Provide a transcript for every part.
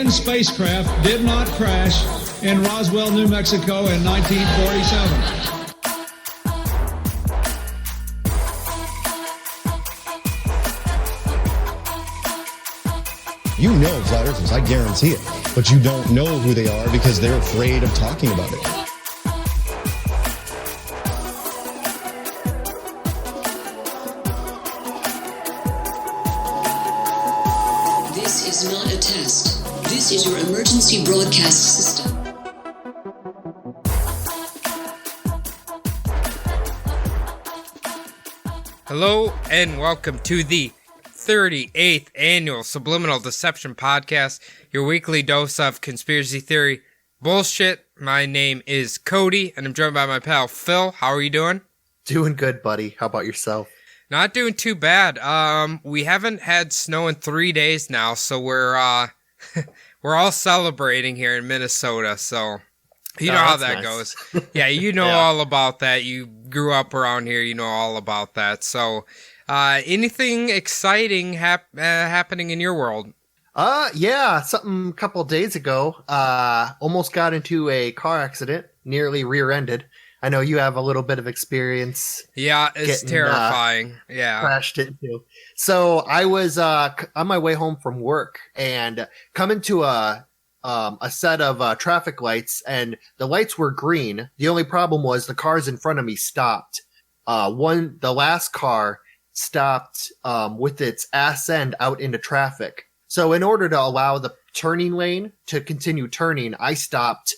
American spacecraft did not crash in Roswell, New Mexico in 1947. You know flat earthers, I guarantee it. But you don't know who they are because they're afraid of talking about it. This is not a test. This is your emergency broadcast system. Hello and welcome to the 38th annual Subliminal Deception Podcast, your weekly dose of conspiracy theory bullshit. My name is Cody, and I'm joined by my pal Phil. How are you doing? Doing good, buddy. How about yourself? Not doing too bad. We haven't had snow in 3 days now, so we're we're all celebrating here in Minnesota. So you know how that goes. Yeah, you know all about that. You grew up around here. You know all about that. So. Anything exciting happening in your world? Yeah, something a couple of days ago. Almost got into a car accident, nearly rear-ended. I know you have a little bit of experience. Yeah, it's terrifying. Crashed into. So I was on my way home from work and coming to a set of traffic lights, and the lights were green. The only problem was the cars in front of me stopped. The last car stopped with its ass end out into traffic. So in order to allow the turning lane to continue turning, I stopped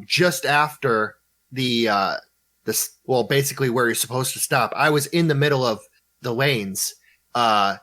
just after basically where you're supposed to stop. I was in the middle of the lanes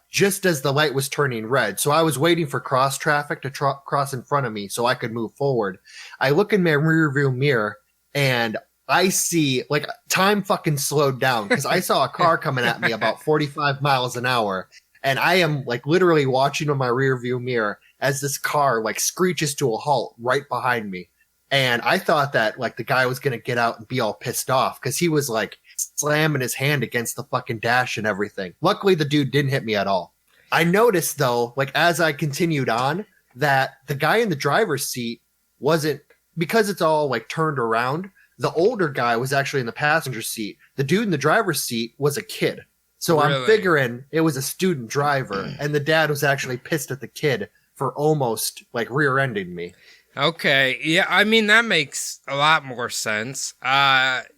just as the light was turning red. So I was waiting for cross traffic to cross in front of me so I could move forward. I look in my rear view mirror and I see, like, time fucking slowed down because I saw a car coming at me about 45 miles an hour. And I am, like, literally watching on my rear view mirror as this car, like, screeches to a halt right behind me. And I thought that, like, the guy was going to get out and be all pissed off because he was, like, slamming his hand against the fucking dash and everything. Luckily, the dude didn't hit me at all. I noticed, though, like, as I continued on, that the guy in the driver's seat wasn't, because it's all, like, turned around. The older guy was actually in the passenger seat. The dude in the driver's seat was a kid. So really? I'm figuring it was a student driver, and the dad was actually pissed at the kid for almost, like, rear-ending me. Okay. Yeah, I mean, that makes a lot more sense.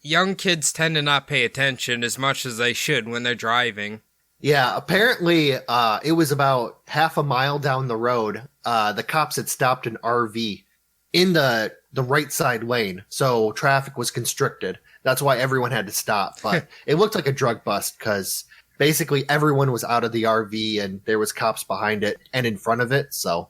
Young kids tend to not pay attention as much as they should when they're driving. Yeah, apparently, it was about half a mile down the road. The cops had stopped an RV in the right side lane, so traffic was constricted. That's why everyone had to stop. But it looked like a drug bust because basically everyone was out of the RV and there was cops behind it and in front of it. So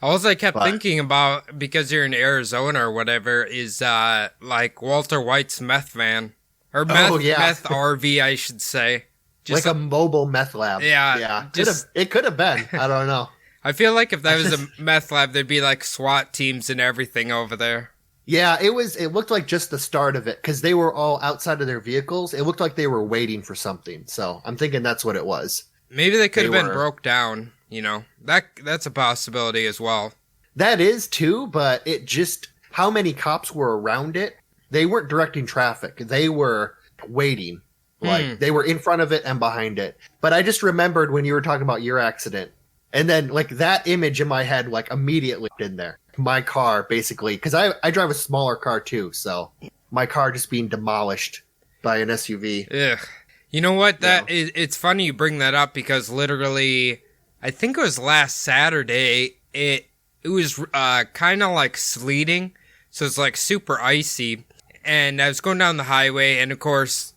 all I kept thinking about, because you're in Arizona or whatever, is like Walter White's meth van or meth RV, I should say. Just like a mobile meth lab. Yeah. It could have been. I don't know. I feel like if that was a meth lab, there'd be like SWAT teams and everything over there. Yeah, it looked like just the start of it because they were all outside of their vehicles. It looked like they were waiting for something. So I'm thinking that's what it was. Maybe they could have been broke down, you know. That's a possibility as well. That is too, but it just, how many cops were around it? They weren't directing traffic. They were waiting. Like they were in front of it and behind it. But I just remembered when you were talking about your accident. And then, like, that image in my head, like, immediately in there. My car, basically, because I drive a smaller car, too, so my car just being demolished by an SUV. Ugh. You know what? It's funny you bring that up, because literally, I think it was last Saturday, it was kind of, like, sleeting, so it's, like, super icy, and I was going down the highway, and, of course,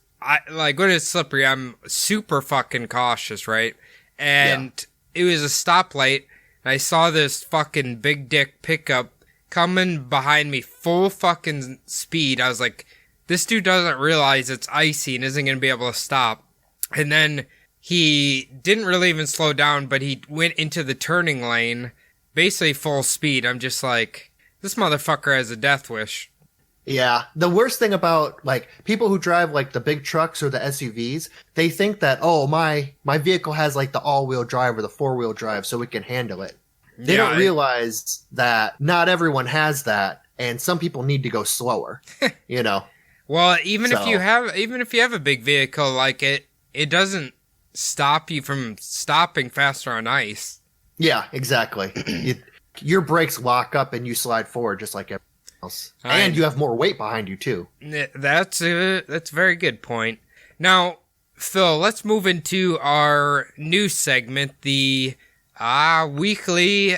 when it's slippery, I'm super fucking cautious, right? And it was a stoplight, and I saw this fucking big dick pickup coming behind me full fucking speed. I was like, this dude doesn't realize it's icy and isn't going to be able to stop. And then he didn't really even slow down, but he went into the turning lane, basically full speed. I'm just like, this motherfucker has a death wish. Yeah. The worst thing about, like, people who drive, like, the big trucks or the SUVs, they think that, oh, my vehicle has, like, the all-wheel drive or the four-wheel drive so it can handle it. They don't realize that not everyone has that, and some people need to go slower, you know? Well, even if you have a big vehicle like it doesn't stop you from stopping faster on ice. Yeah, exactly. Your brakes lock up and you slide forward just like everyone else. And you have more weight behind you, too. That's a very good point. Now, Phil, let's move into our news segment, the weekly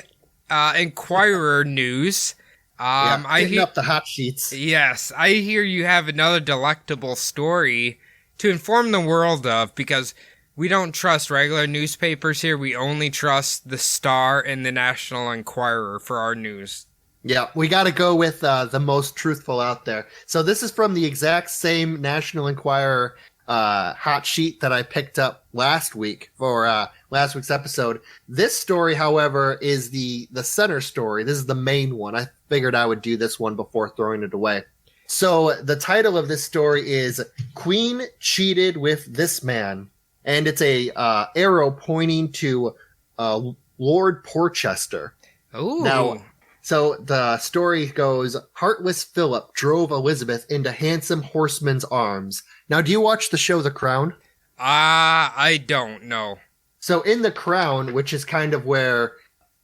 Inquirer news. Hitting up the hot sheets. Yes, I hear you have another delectable story to inform the world of, because we don't trust regular newspapers here. We only trust the Star and the National Enquirer for our news. Yeah, we got to go with the most truthful out there. So this is from the exact same National Enquirer hot sheet that I picked up last week for last week's episode. This story, however, is the center story. This is the main one. I figured I would do this one before throwing it away. So the title of this story is "Queen Cheated with This Man," and it's a arrow pointing to Lord Porchester. Ooh. Now, so the story goes, heartless Philip drove Elizabeth into handsome horseman's arms. Now, do you watch the show The Crown? I don't know. So in The Crown, which is kind of where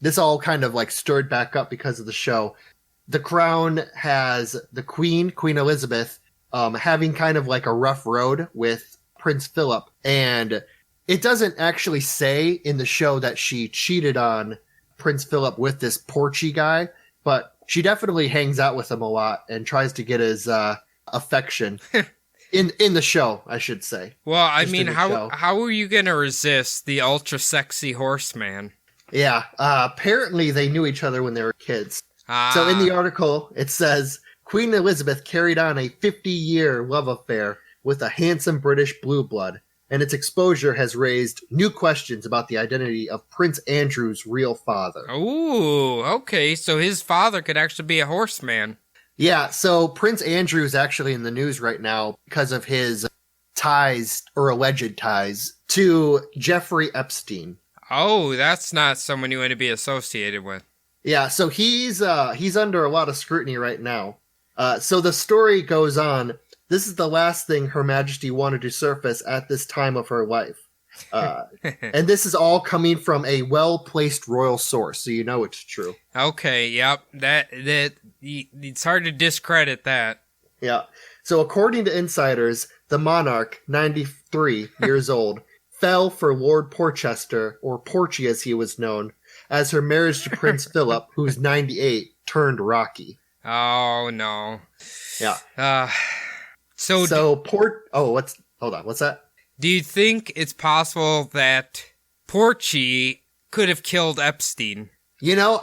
this all kind of like stirred back up because of the show, The Crown has the Queen Elizabeth, having kind of like a rough road with Prince Philip. And it doesn't actually say in the show that she cheated on Prince Philip with this Porchy guy, but she definitely hangs out with him a lot and tries to get his affection in the show, I should say. Well, I mean, how are you gonna resist the ultra sexy horseman? Yeah, apparently they knew each other when they were kids. So in the article, it says Queen Elizabeth carried on a 50-year love affair with a handsome British blue blood, and its exposure has raised new questions about the identity of Prince Andrew's real father. Ooh, okay, so his father could actually be a horseman. Yeah, so Prince Andrew is actually in the news right now because of his ties, or alleged ties, to Jeffrey Epstein. Oh, that's not someone you want to be associated with. Yeah, so he's under a lot of scrutiny right now. So the story goes on. This is the last thing Her Majesty wanted to surface at this time of her life. And this is all coming from a well-placed royal source, so you know it's true. Okay, yep. That it's hard to discredit that. Yeah. So according to insiders, the monarch, 93 years old, fell for Lord Porchester, or Porchy as he was known, as her marriage to Prince Philip, who's 98, turned rocky. Oh, no. Yeah. What's that? Do you think it's possible that Porchy could have killed Epstein? You know,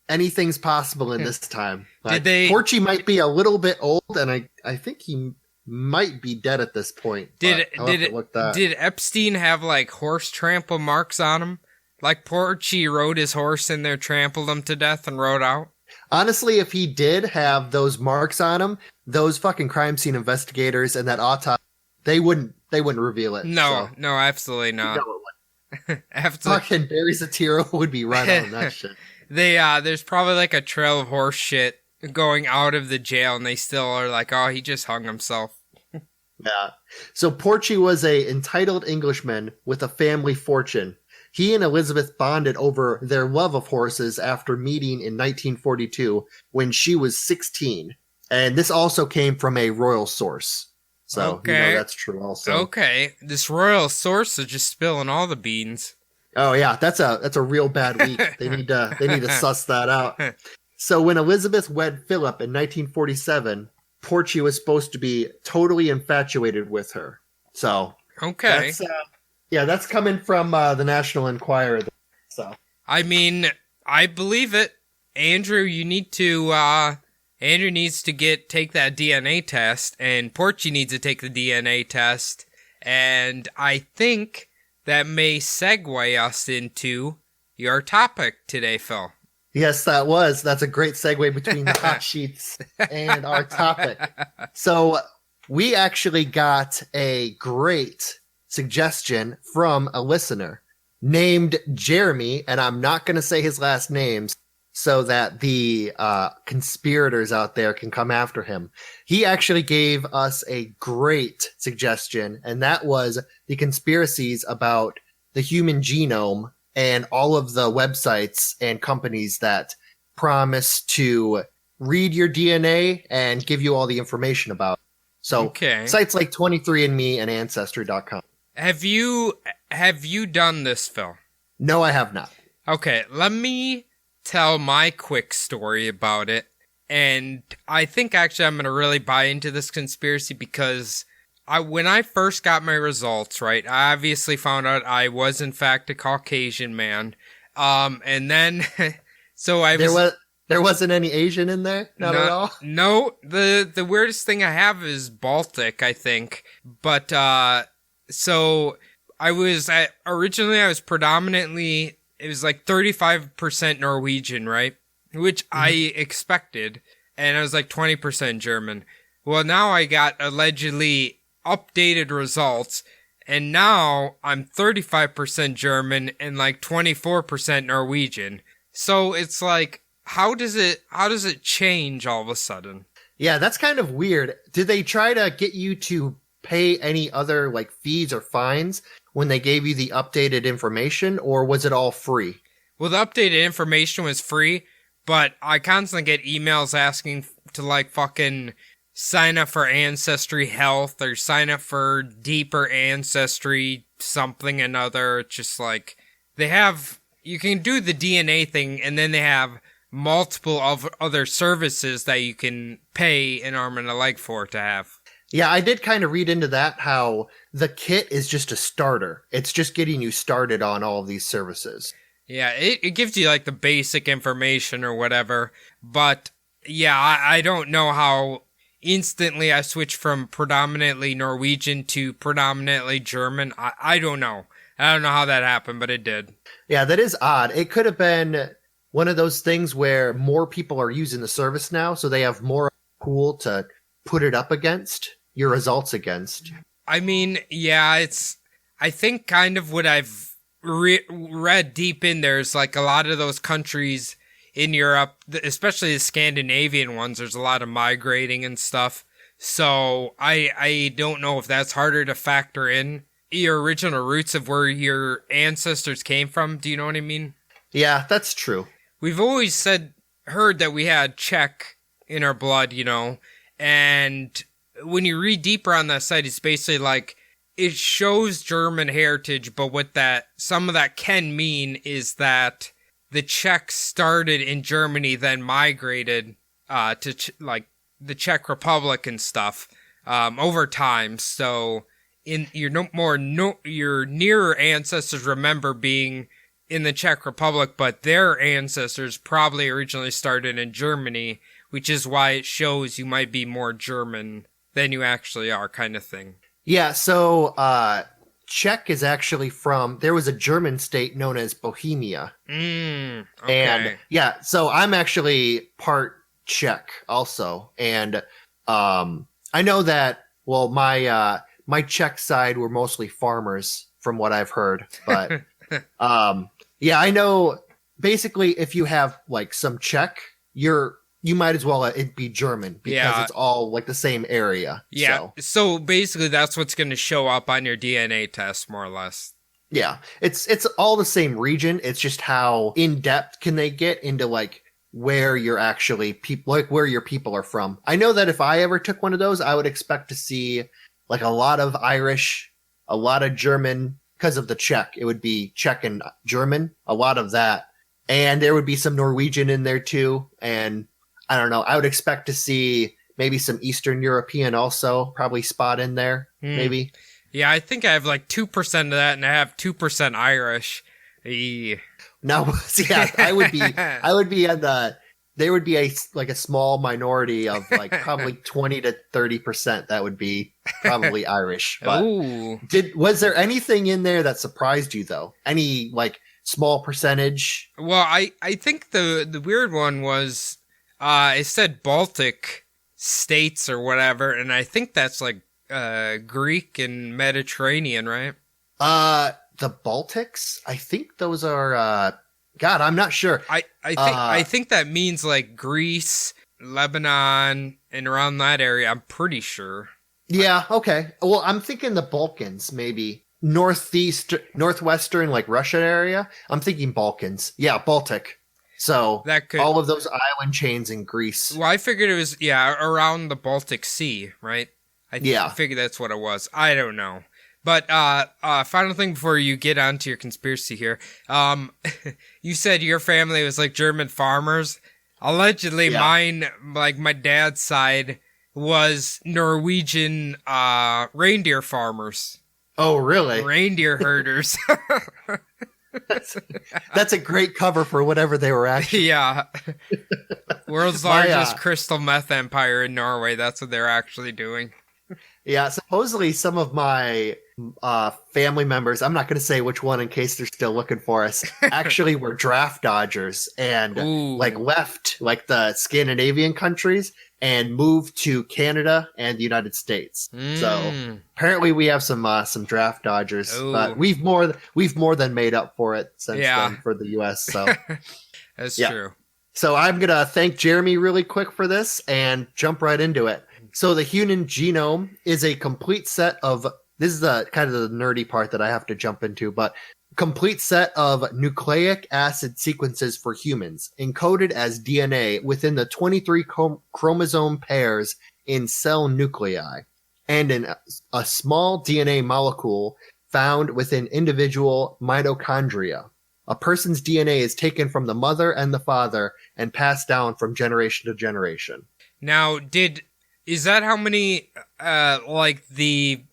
anything's possible in this time. Like, Porchy might be a little bit old, and I think he might be dead at this point. Did Epstein have like horse trample marks on him? Like Porchy rode his horse in there, trampled him to death, and rode out? Honestly, if he did have those marks on him, those fucking crime scene investigators and that autopsy, they wouldn't reveal it. No, absolutely not. You know it Absolutely. fucking Barry Satiro would be right on that shit. There's probably like a trail of horse shit going out of the jail, and they still are like, oh, he just hung himself. Yeah. So Porchy was a entitled Englishman with a family fortune. He and Elizabeth bonded over their love of horses after meeting in 1942 when she was 16. And this also came from a royal source. So, okay. That's true also. Okay. This royal source is just spilling all the beans. Oh yeah, that's a real bad week. They need to suss that out. So when Elizabeth wed Philip in 1947, Porchy was supposed to be totally infatuated with her. So okay. That's coming from the National Enquirer. So I mean, I believe it. Andrew, you need to Andrew needs to take that DNA test, and Porchy needs to take the DNA test, and I think that may segue us into your topic today, Phil. Yes, that's a great segue between the hot sheets and our topic. So we actually got a great suggestion from a listener. named Jeremy, and I'm not going to say his last names so that the conspirators out there can come after him. He actually gave us a great suggestion, and that was the conspiracies about the human genome and all of the websites and companies that promise to read your DNA and give you all the information about it. So sites like 23andMe and Ancestry.com. Have you done this, Phil? No, I have not. Okay, let me tell my quick story about it. And I think actually I'm going to really buy into this conspiracy because when I first got my results, right, I obviously found out I was in fact a Caucasian man. And then, so there wasn't any Asian in there? Not at all? No, the weirdest thing I have is Baltic, I think. But, so I was originally I was predominantly, it was like 35% Norwegian, right? Which I expected. And I was like 20% German. Well, now I got allegedly updated results. And now I'm 35% German and like 24% Norwegian. So it's like, how does it change all of a sudden? Yeah, that's kind of weird. Did they try to get you to pay any other like fees or fines when they gave you the updated information, or was it all free? Well, the updated information was free, but I constantly get emails asking to like fucking sign up for Ancestry Health or sign up for Deeper Ancestry something another. It's just like you can do the DNA thing, and then they have multiple of other services that you can pay an arm and a leg for to have. Yeah, I did kind of read into that, how the kit is just a starter. It's just getting you started on all of these services. Yeah, it gives you like the basic information or whatever. But yeah, I don't know how instantly I switched from predominantly Norwegian to predominantly German. I don't know. I don't know how that happened, but it did. Yeah, that is odd. It could have been one of those things where more people are using the service now, so they have more pool to put it up against, your results against. I mean, yeah, I think kind of what I've read deep in there is like a lot of those countries in Europe, especially the Scandinavian ones, there's a lot of migrating and stuff. So I don't know if that's harder to factor in your original roots of where your ancestors came from. Do you know what I mean? Yeah, that's true. We've always heard that we had Czech in our blood, you know, and when you read deeper on that site, it's basically like it shows German heritage, but what some of that can mean is that the Czechs started in Germany, then migrated to like the Czech Republic and stuff over time. So your nearer ancestors remember being in the Czech Republic, but their ancestors probably originally started in Germany, which is why it shows you might be more German than you actually are, kind of thing. Yeah, so Czech is actually there was a German state known as Bohemia. Okay. And yeah, so I'm actually part Czech also. And I know that, well, my Czech side were mostly farmers from what I've heard. But yeah, I know basically if you have like some Czech, you might as well it be German because it's all like the same area. Yeah. So basically that's what's going to show up on your DNA test, more or less. Yeah. It's all the same region. It's just how in depth can they get into like where you're actually people, like where your people are from. I know that if I ever took one of those, I would expect to see like a lot of Irish, a lot of German because of the Czech. It would be Czech and German, a lot of that. And there would be some Norwegian in there too. And I don't know. I would expect to see maybe some Eastern European also probably spot in there, maybe. Yeah, I think I have like 2% of that, and I have 2% Irish. No, yeah, I would be on there would be a small minority of like probably 20 to 30% that would be probably Irish. But was there anything in there that surprised you though? Any like small percentage? Well, I think the weird one was it said Baltic states or whatever, and I think that's like Greek and Mediterranean, right? the Baltics. I think those are. God, I'm not sure. I think that means like Greece, Lebanon, and around that area. I'm pretty sure. Yeah. Okay. Well, I'm thinking the Balkans, maybe northwestern, like Russia area. I'm thinking Balkans. Yeah, Baltic. So That could. all of those island chains in Greece. Well, I figured it was around the Baltic Sea, right? I figured that's what it was. I don't know. But final thing before you get onto your conspiracy here. You said your family was like German farmers. Allegedly, mine, like my dad's side, was Norwegian reindeer farmers. Oh, really? Reindeer herders. That's a great cover for whatever they were actually. Yeah. World's largest crystal meth empire in Norway. That's what they're actually doing. Yeah, supposedly some of my family members, I'm not going to say which one in case they're still looking for us, actually were draft dodgers and like left like the Scandinavian countries and moved to Canada and the United States. So apparently we have some draft dodgers, but we've more than made up for it since then for the US. So that's true. So I'm going to thank Jeremy really quick for this and jump right into it. So the human genome is a complete set of, this is the kind of the nerdy part that I have to jump into, but complete set of nucleic acid sequences for humans, encoded as DNA within the 23 chromosome pairs in cell nuclei, and in a small DNA molecule found within individual mitochondria. A person's DNA is taken from the mother and the father and passed down from generation to generation. Now, is that how many, like the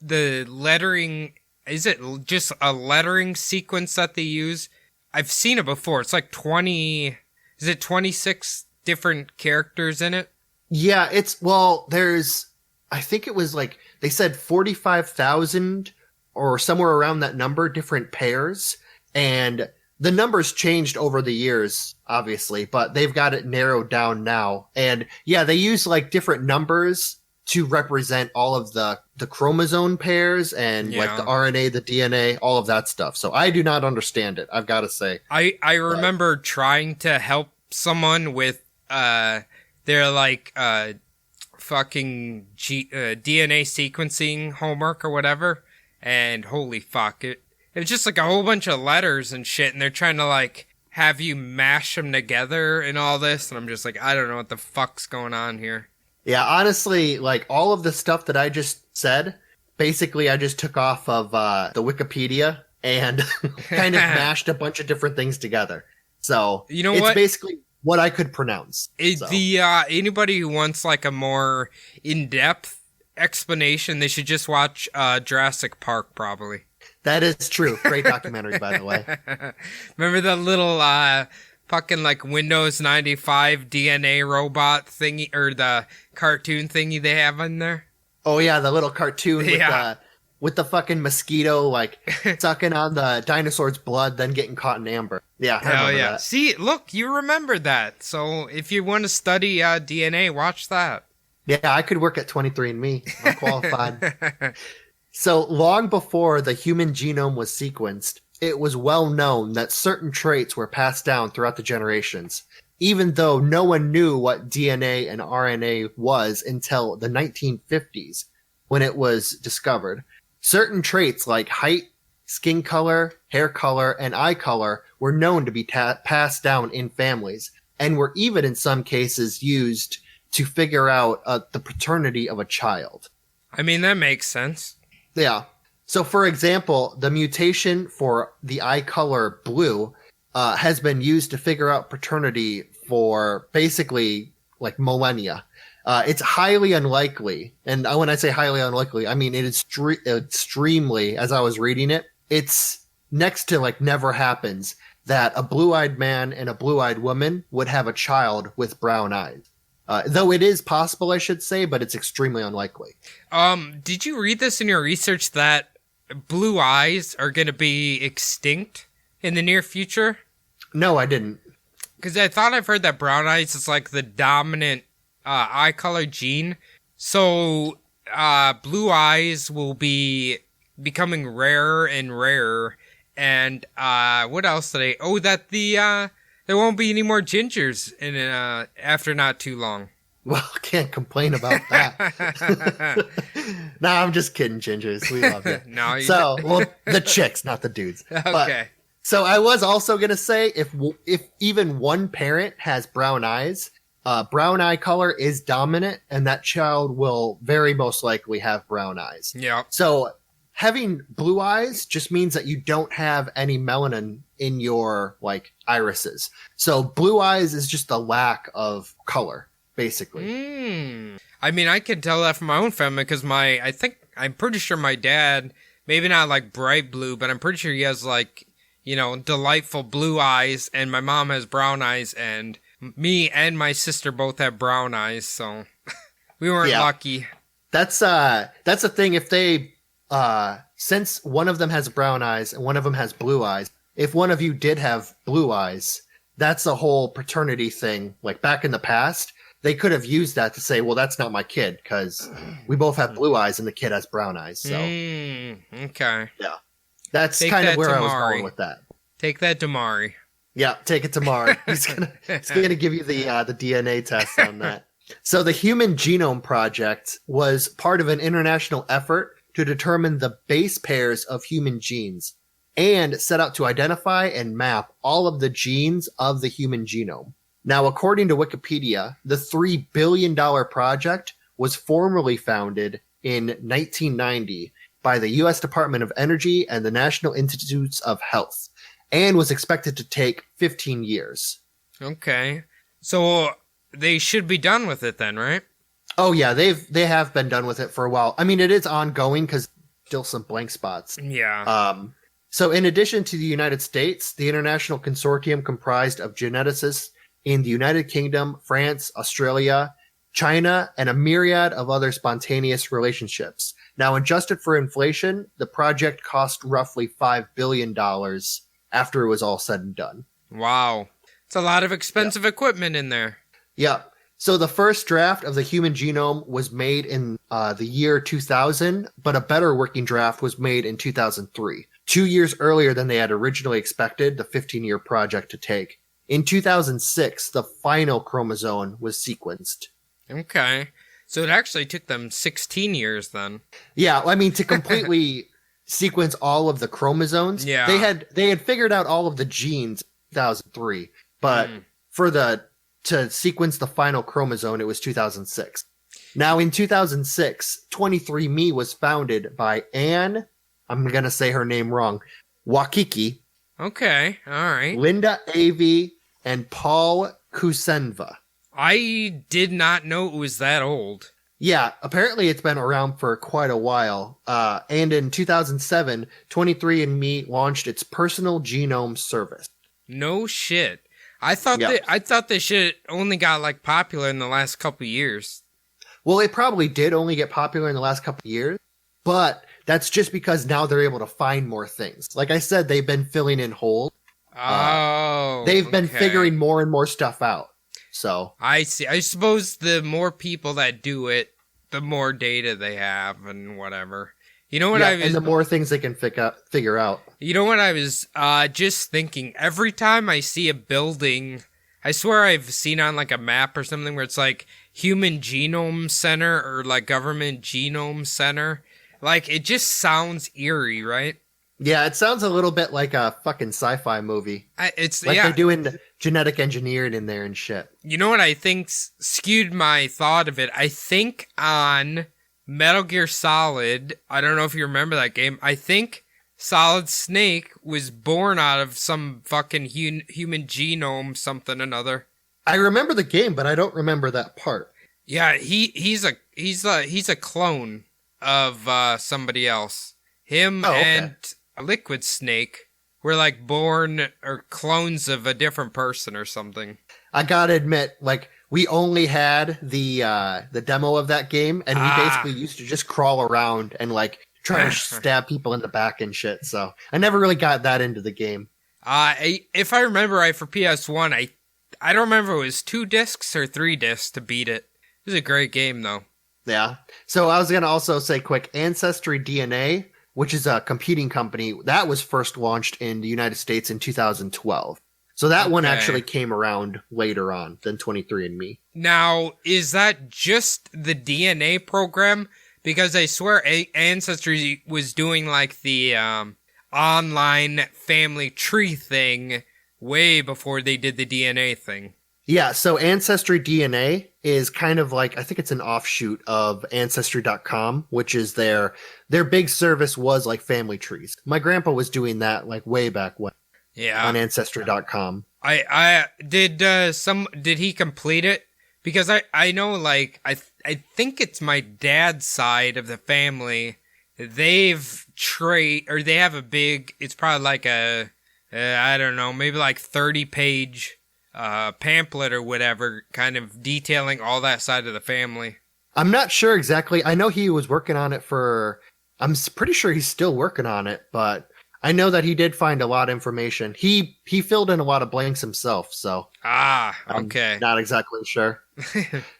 lettering, is it just a lettering sequence that they use? I've seen it before. It's like 26 different characters in it? Yeah, I think it was like, they said 45,000 or somewhere around that number, different pairs. And the numbers changed over the years, obviously, but they've got it narrowed down now. And yeah, they use like different numbers to represent all of the chromosome pairs and like the RNA, the DNA, all of that stuff. So I do not understand it, I've got to say. I remember trying to help someone with their like fucking DNA sequencing homework or whatever, and holy fuck, it was just like a whole bunch of letters and shit, and they're trying to like have you mash them together and all this, and I'm just like, I don't know what the fuck's going on here. Yeah, honestly, like all of the stuff that I just said, basically I just took off of the Wikipedia and kind of mashed a bunch of different things together. So you know it's what? Basically what I could pronounce. Anybody who wants like a more in-depth explanation, they should just watch Jurassic Park, probably. That is true. Great documentary, by the way. Remember the little fucking like Windows 95 DNA robot thingy, or the cartoon thingy they have in there? Oh yeah, the little cartoon with the fucking mosquito like sucking on the dinosaur's blood, then getting caught in amber. Yeah, hell yeah. That. See, look, you remember that. So if you want to study DNA, watch that. Yeah, I could work at 23andMe. I'm qualified. So long before the human genome was sequenced, it was well known that certain traits were passed down throughout the generations, even though no one knew what DNA and RNA was until the 1950s, when it was discovered. Certain traits like height, skin color, hair color, and eye color were known to be passed down in families, and were even in some cases used to figure out the paternity of a child. I mean, that makes sense. Yeah. So, for example, the mutation for the eye color blue has been used to figure out paternity for basically like millennia. It's highly unlikely. And when I say highly unlikely, I mean it is extremely, as I was reading it, it's next to like never happens that a blue-eyed man and a blue-eyed woman would have a child with brown eyes. Though it is possible, I should say, but it's extremely unlikely. Did you read this in your research that blue eyes are going to be extinct in the near future? No, I didn't. Because I thought I've heard that brown eyes is like the dominant eye color gene. So blue eyes will be becoming rarer and rarer. And what else did I? Oh, that there won't be any more gingers in after not too long. Well, can't complain about that. Nah, I'm just kidding, gingers. We love you. No, So, well, the chicks, not the dudes. Okay. But, so I was also gonna say, if even one parent has brown eyes, brown eye color is dominant, and that child will very most likely have brown eyes. Yeah. So having blue eyes just means that you don't have any melanin in your like irises. So blue eyes is just a lack of color, basically. I mean, I can tell that from my own family because I'm pretty sure my dad, maybe not like bright blue, but I'm pretty sure he has like, delightful blue eyes, and my mom has brown eyes, and me and my sister both have brown eyes, so we weren't lucky. That's the thing. If they, since one of them has brown eyes and one of them has blue eyes, if one of you did have blue eyes, that's a whole paternity thing. Like back in the past, they could have used that to say, well, that's not my kid because we both have blue eyes and the kid has brown eyes. So, okay. Yeah. That's Take kind of that where to I was Mari. going with that. Take that to Mari. Yeah, take it to Mari. He's gonna give you the DNA test on that. So the Human Genome Project was part of an international effort to determine the base pairs of human genes and set out to identify and map all of the genes of the human genome. Now, according to Wikipedia, the $3 billion project was formally founded in 1990 by the U.S. Department of Energy and the National Institutes of Health, and was expected to take 15 years. Okay. So they should be done with it then, right? Oh yeah, they have been done with it for a while. I mean, it is ongoing because still some blank spots. Yeah. So in addition to the United States, the international consortium comprised of geneticists in the United Kingdom, France, Australia, China, and a myriad of other spontaneous relationships. Now, adjusted for inflation, the project cost roughly $5 billion after it was all said and done. Wow. It's a lot of expensive equipment in there. Yeah. So the first draft of the human genome was made in the year 2000, but a better working draft was made in 2003, 2 years earlier than they had originally expected the 15-year project to take. In 2006, the final chromosome was sequenced. Okay. So it actually took them 16 years then. Yeah, I mean, to completely sequence all of the chromosomes, Yeah. they had figured out all of the genes in 2003, but to sequence the final chromosome, it was 2006. Now, in 2006, 23andMe was founded by Anne, I'm going to say her name wrong, Wakiki, Okay. All right. Linda Avey, and Paul Kusenva. I did not know it was that old. Yeah, apparently it's been around for quite a while. And in 2007, 23andMe launched its personal genome service. No shit. I thought this shit only got like popular in the last couple years. Well, it probably did only get popular in the last couple of years, but that's just because now they're able to find more things. Like I said, they've been filling in holes. They've been figuring more and more stuff out. So I see. I suppose the more people that do it, the more data they have and whatever. You know what and the more things they can figure out. You know what I was just thinking? Every time I see a building, I swear I've seen on like a map or something where it's like Human Genome Center or like Government Genome Center. Like, it just sounds eerie, right? Yeah, it sounds a little bit like a fucking sci-fi movie. They're doing genetic engineering in there and shit. You know what I think skewed my thought of it? I think on Metal Gear Solid, I don't know if you remember that game, I think Solid Snake was born out of some fucking human genome something another. I remember the game, but I don't remember that part. Yeah, he's a clone of somebody else. Him and Liquid Snake were like born or clones of a different person or something. I gotta admit, like, we only had the demo of that game, and we basically used to just crawl around and like try to stab people in the back and shit. So I never really got that into the game. If I remember right, for PS1, I don't remember if it was 2 discs or 3 discs to beat it. It was a great game though. Yeah. So I was gonna also say quick, Ancestry DNA which is a competing company that was first launched in the United States in 2012. So that one actually came around later on than 23andMe. Now, is that just the DNA program? Because I swear Ancestry was doing like the online family tree thing way before they did the DNA thing. Yeah, so Ancestry DNA is kind of like, I think it's an offshoot of Ancestry.com, which is their big service was like family trees. My grandpa was doing that like way back when. Yeah. On Ancestry.com. Did he complete it? Because I know like I think it's my dad's side of the family. They have a big, it's probably like a I don't know, maybe like 30-page pamphlet or whatever, kind of detailing all that side of the family. I'm not sure exactly. I know he was working on it I'm pretty sure he's still working on it, but I know that he did find a lot of information. He filled in a lot of blanks himself, so okay. I'm not exactly sure.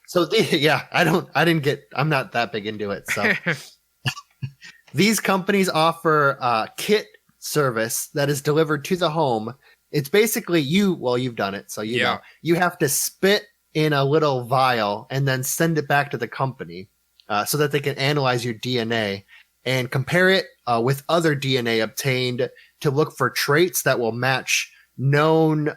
So I'm not that big into it. So these companies offer a kit service that is delivered to the home. It's basically you've done it, so you know. You have to spit in a little vial and then send it back to the company so that they can analyze your DNA and compare it with other DNA obtained to look for traits that will match known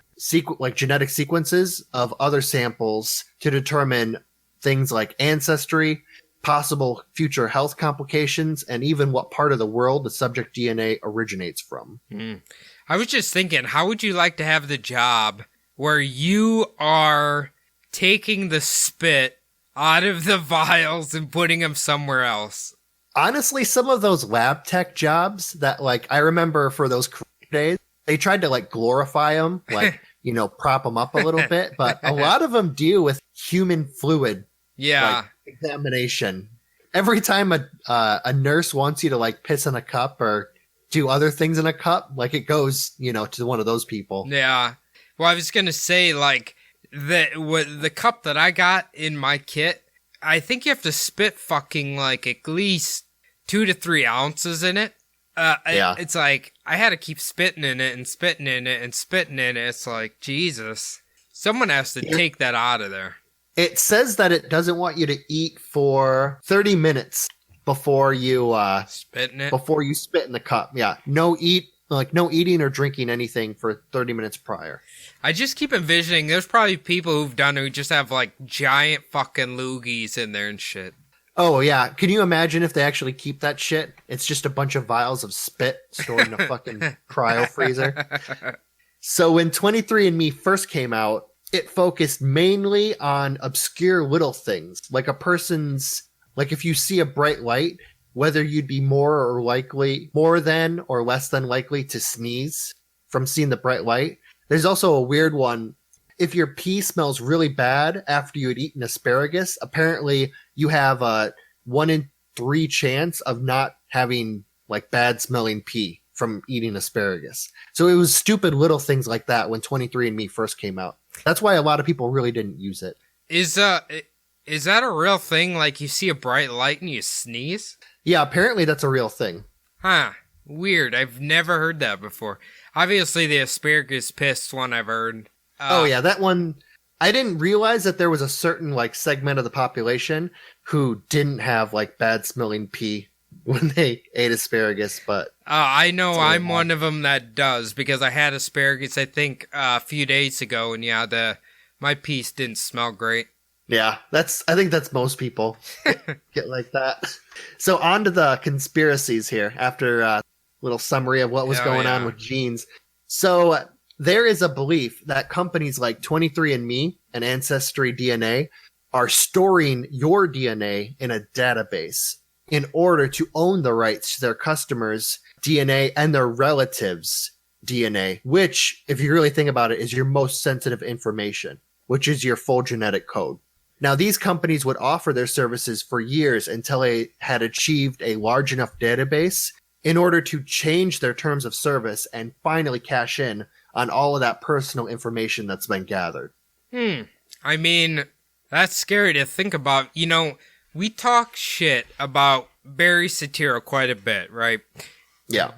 genetic sequences of other samples to determine things like ancestry, possible future health complications, and even what part of the world the subject DNA originates from. I was just thinking, how would you like to have the job where you are taking the spit out of the vials and putting them somewhere else? Honestly, some of those lab tech jobs that, like, I remember for those days, they tried to, like, glorify them, like, prop them up a little bit, but a lot of them deal with human fluid examination. Every time a nurse wants you to, like, piss in a cup or do other things in a cup, like, it goes, to one of those people. Yeah. Well, I was going to say, like, the cup that I got in my kit, I think you have to spit fucking, like, at least 2 to 3 ounces in it. It's like, I had to keep spitting in it and spitting in it and spitting in it. It's like, Jesus. Someone has to take that out of there. It says that it doesn't want you to eat for 30 minutes before you spit in it. Before you spit in the cup. Yeah. No eating or drinking anything for 30 minutes prior. I just keep envisioning there's probably people who've done it who just have like giant fucking loogies in there and shit. Oh, yeah. Can you imagine if they actually keep that shit? It's just a bunch of vials of spit stored in a fucking cryo freezer. So when 23andMe first came out, it focused mainly on obscure little things, like if you see a bright light, whether you'd be more than or less than likely to sneeze from seeing the bright light. There's also a weird one. If your pee smells really bad after you had eaten asparagus, apparently you have a 1 in 3 chance of not having like bad smelling pee from eating asparagus. So it was stupid little things like that when 23andMe first came out. That's why a lot of people really didn't use it. Is that a real thing? Like you see a bright light and you sneeze? Yeah, apparently that's a real thing. Huh. Weird. I've never heard that before. Obviously the asparagus piss one I've heard. Oh yeah, that one. I didn't realize that there was a certain like segment of the population who didn't have like bad smelling pee when they ate asparagus, but I know I'm one of them that does, because I had asparagus I think a few days ago, and my piece didn't smell great. Yeah, I think that's most people get like that. So on to the conspiracies here after a little summary of what was going on with genes. So there is a belief that companies like 23andMe and Ancestry DNA are storing your DNA in a database in order to own the rights to their customers' DNA and their relatives' DNA, which, if you really think about it, is your most sensitive information, which is your full genetic code. Now, these companies would offer their services for years until they had achieved a large enough database in order to change their terms of service and finally cash in on all of that personal information that's been gathered. I mean, that's scary to think about. we talk shit about Barry Soetoro quite a bit, right? Yeah.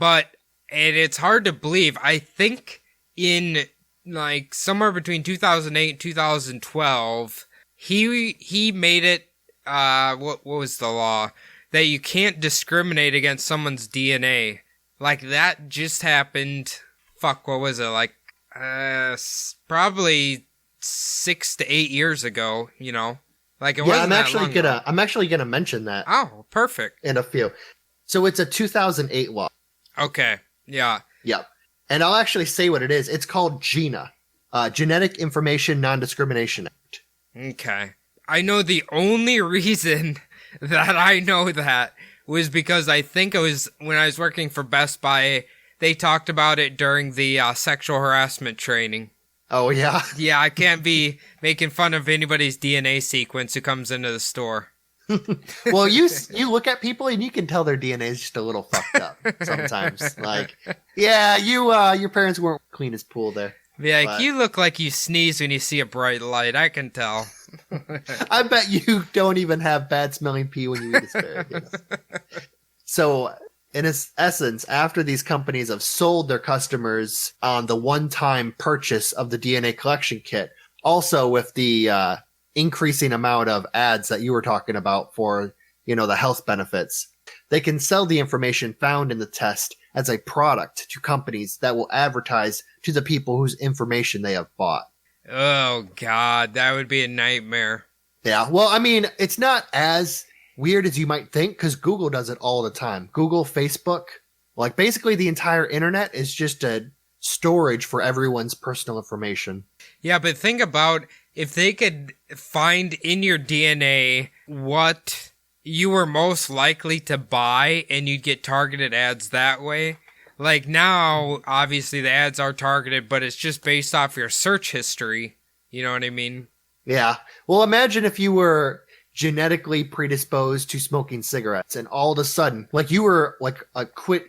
And it's hard to believe. I think in like somewhere between 2008 and 2012, he made it. What was the law that you can't discriminate against someone's DNA? Like that just happened. Fuck, what was it? Like probably 6 to 8 years ago. You know, like it wasn't that long ago. I'm actually gonna mention that. Oh, perfect. In a few. So it's a 2008 law. Okay. Yeah. Yep. And I'll actually say what it is. It's called GINA, Genetic Information Non-Discrimination Act. Okay. I know the only reason that I know that was because I think it was when I was working for Best Buy, they talked about it during the sexual harassment training. Oh, yeah? Yeah, I can't be making fun of anybody's DNA sequence who comes into the store. Well, you look at people and you can tell their DNA is just a little fucked up sometimes. Like, yeah, your parents weren't clean as pool there. Yeah, like, you look like you sneeze when you see a bright light. I can tell. I bet you don't even have bad smelling pee when you eat asparagus. So, in essence, after these companies have sold their customers on the one-time purchase of the DNA collection kit, also with the increasing amount of ads that you were talking about for, the health benefits, they can sell the information found in the test as a product to companies that will advertise to the people whose information they have bought. Oh, God, that would be a nightmare. Yeah, well, I mean, it's not as weird as you might think because Google does it all the time. Google, Facebook, like basically the entire internet is just a storage for everyone's personal information. Yeah, but think about if they could find in your DNA what you were most likely to buy and you'd get targeted ads that way. Like now, obviously the ads are targeted, but it's just based off your search history. You know what I mean? Yeah. Well, imagine if you were genetically predisposed to smoking cigarettes and all of a sudden, like you were like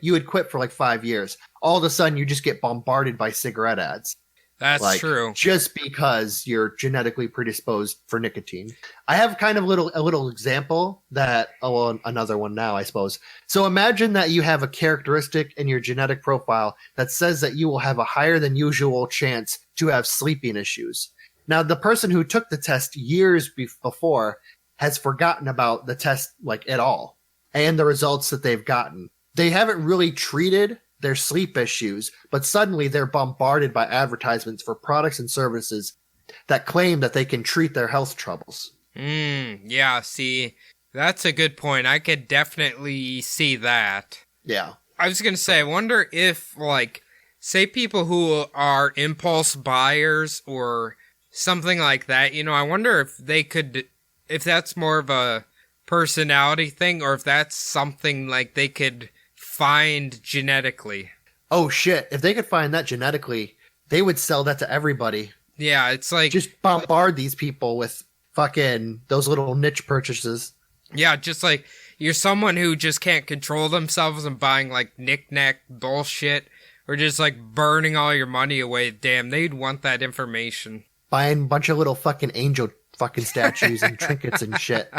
you had quit for like 5 years. All of a sudden you just get bombarded by cigarette ads. That's true. Just because you're genetically predisposed for nicotine. I have kind of a little example another one now, I suppose. So imagine that you have a characteristic in your genetic profile that says that you will have a higher than usual chance to have sleeping issues. Now, the person who took the test years before has forgotten about the test like at all and the results that they've gotten. They haven't really treated their sleep issues, but suddenly they're bombarded by advertisements for products and services that claim that they can treat their health troubles. Yeah, see, that's a good point. I could definitely see that. Yeah. I was going to say, I wonder if, like, say people who are impulse buyers or something like that, I wonder if they could, if that's more of a personality thing or if that's something like they could find genetically. Oh shit, if they could find that genetically, they would sell that to everybody. Yeah, it's like just bombard these people with fucking those little niche purchases. Yeah, just like you're someone who just can't control themselves and buying like knick-knack bullshit or just like burning all your money away. Damn, they'd want that information. Buying a bunch of little fucking angel fucking statues and trinkets and shit.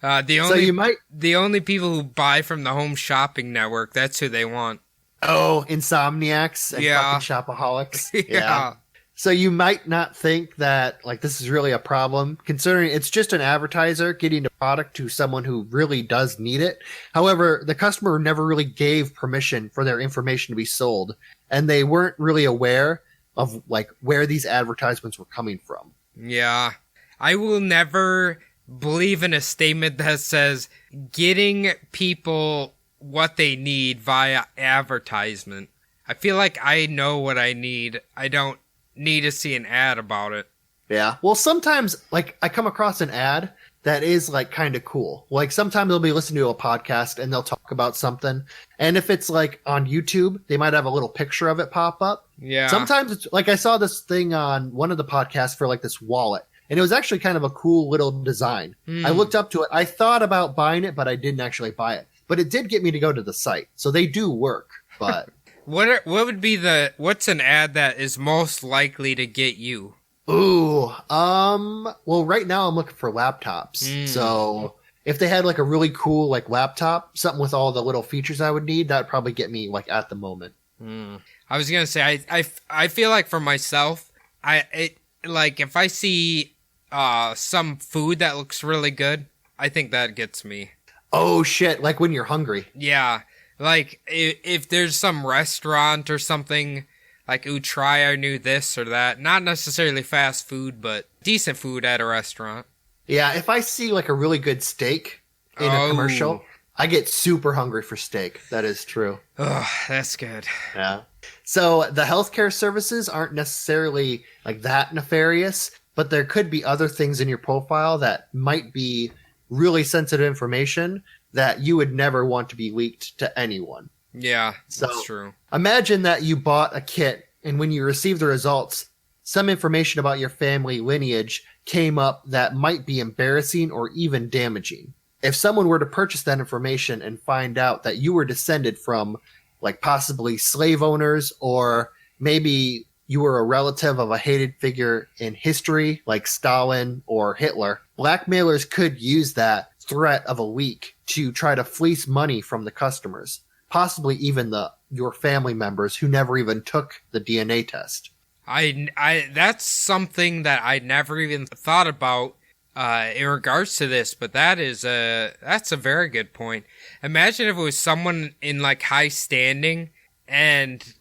The only people who buy from the Home Shopping Network, that's who they want. Oh, insomniacs and fucking shopaholics. Yeah. So you might not think that like this is really a problem, considering it's just an advertiser getting a product to someone who really does need it. However, the customer never really gave permission for their information to be sold, and they weren't really aware of like where these advertisements were coming from. Yeah. I will never believe in a statement that says getting people what they need via advertisement. I feel like I know what I need. I don't need to see an ad about it. Yeah. Well, sometimes like I come across an ad that is like kind of cool. Like sometimes they'll be listening to a podcast and they'll talk about something. And if it's like on YouTube, they might have a little picture of it pop up. Yeah. Sometimes it's like I saw this thing on one of the podcasts for like this wallet. And it was actually kind of a cool little design. I looked up to it. I thought about buying it, but I didn't actually buy it. But it did get me to go to the site. So they do work. But what would be what's an ad that is most likely to get you? Ooh, well, right now I'm looking for laptops. So if they had like a really cool like laptop, something with all the little features I would need, that'd probably get me like at the moment. I was gonna say I feel like for myself, like if I see some food that looks really good, I think that gets me. Oh shit! Like when you're hungry. Yeah, like if there's some restaurant or something, like ooh, try our new this or that. Not necessarily fast food, but decent food at a restaurant. Yeah, if I see like a really good steak in a commercial, I get super hungry for steak. That is true. Oh, that's good. Yeah. So the healthcare services aren't necessarily like that nefarious, but there could be other things in your profile that might be really sensitive information that you would never want to be leaked to anyone. Yeah, that's true. Imagine that you bought a kit and when you receive the results, some information about your family lineage came up that might be embarrassing or even damaging. If someone were to purchase that information and find out that you were descended from like possibly slave owners, or maybe you were a relative of a hated figure in history like Stalin or Hitler, blackmailers could use that threat of a leak to try to fleece money from the customers, possibly even your family members who never even took the DNA test. I that's something that I never even thought about in regards to this, but that's a very good point. Imagine if it was someone in like high standing and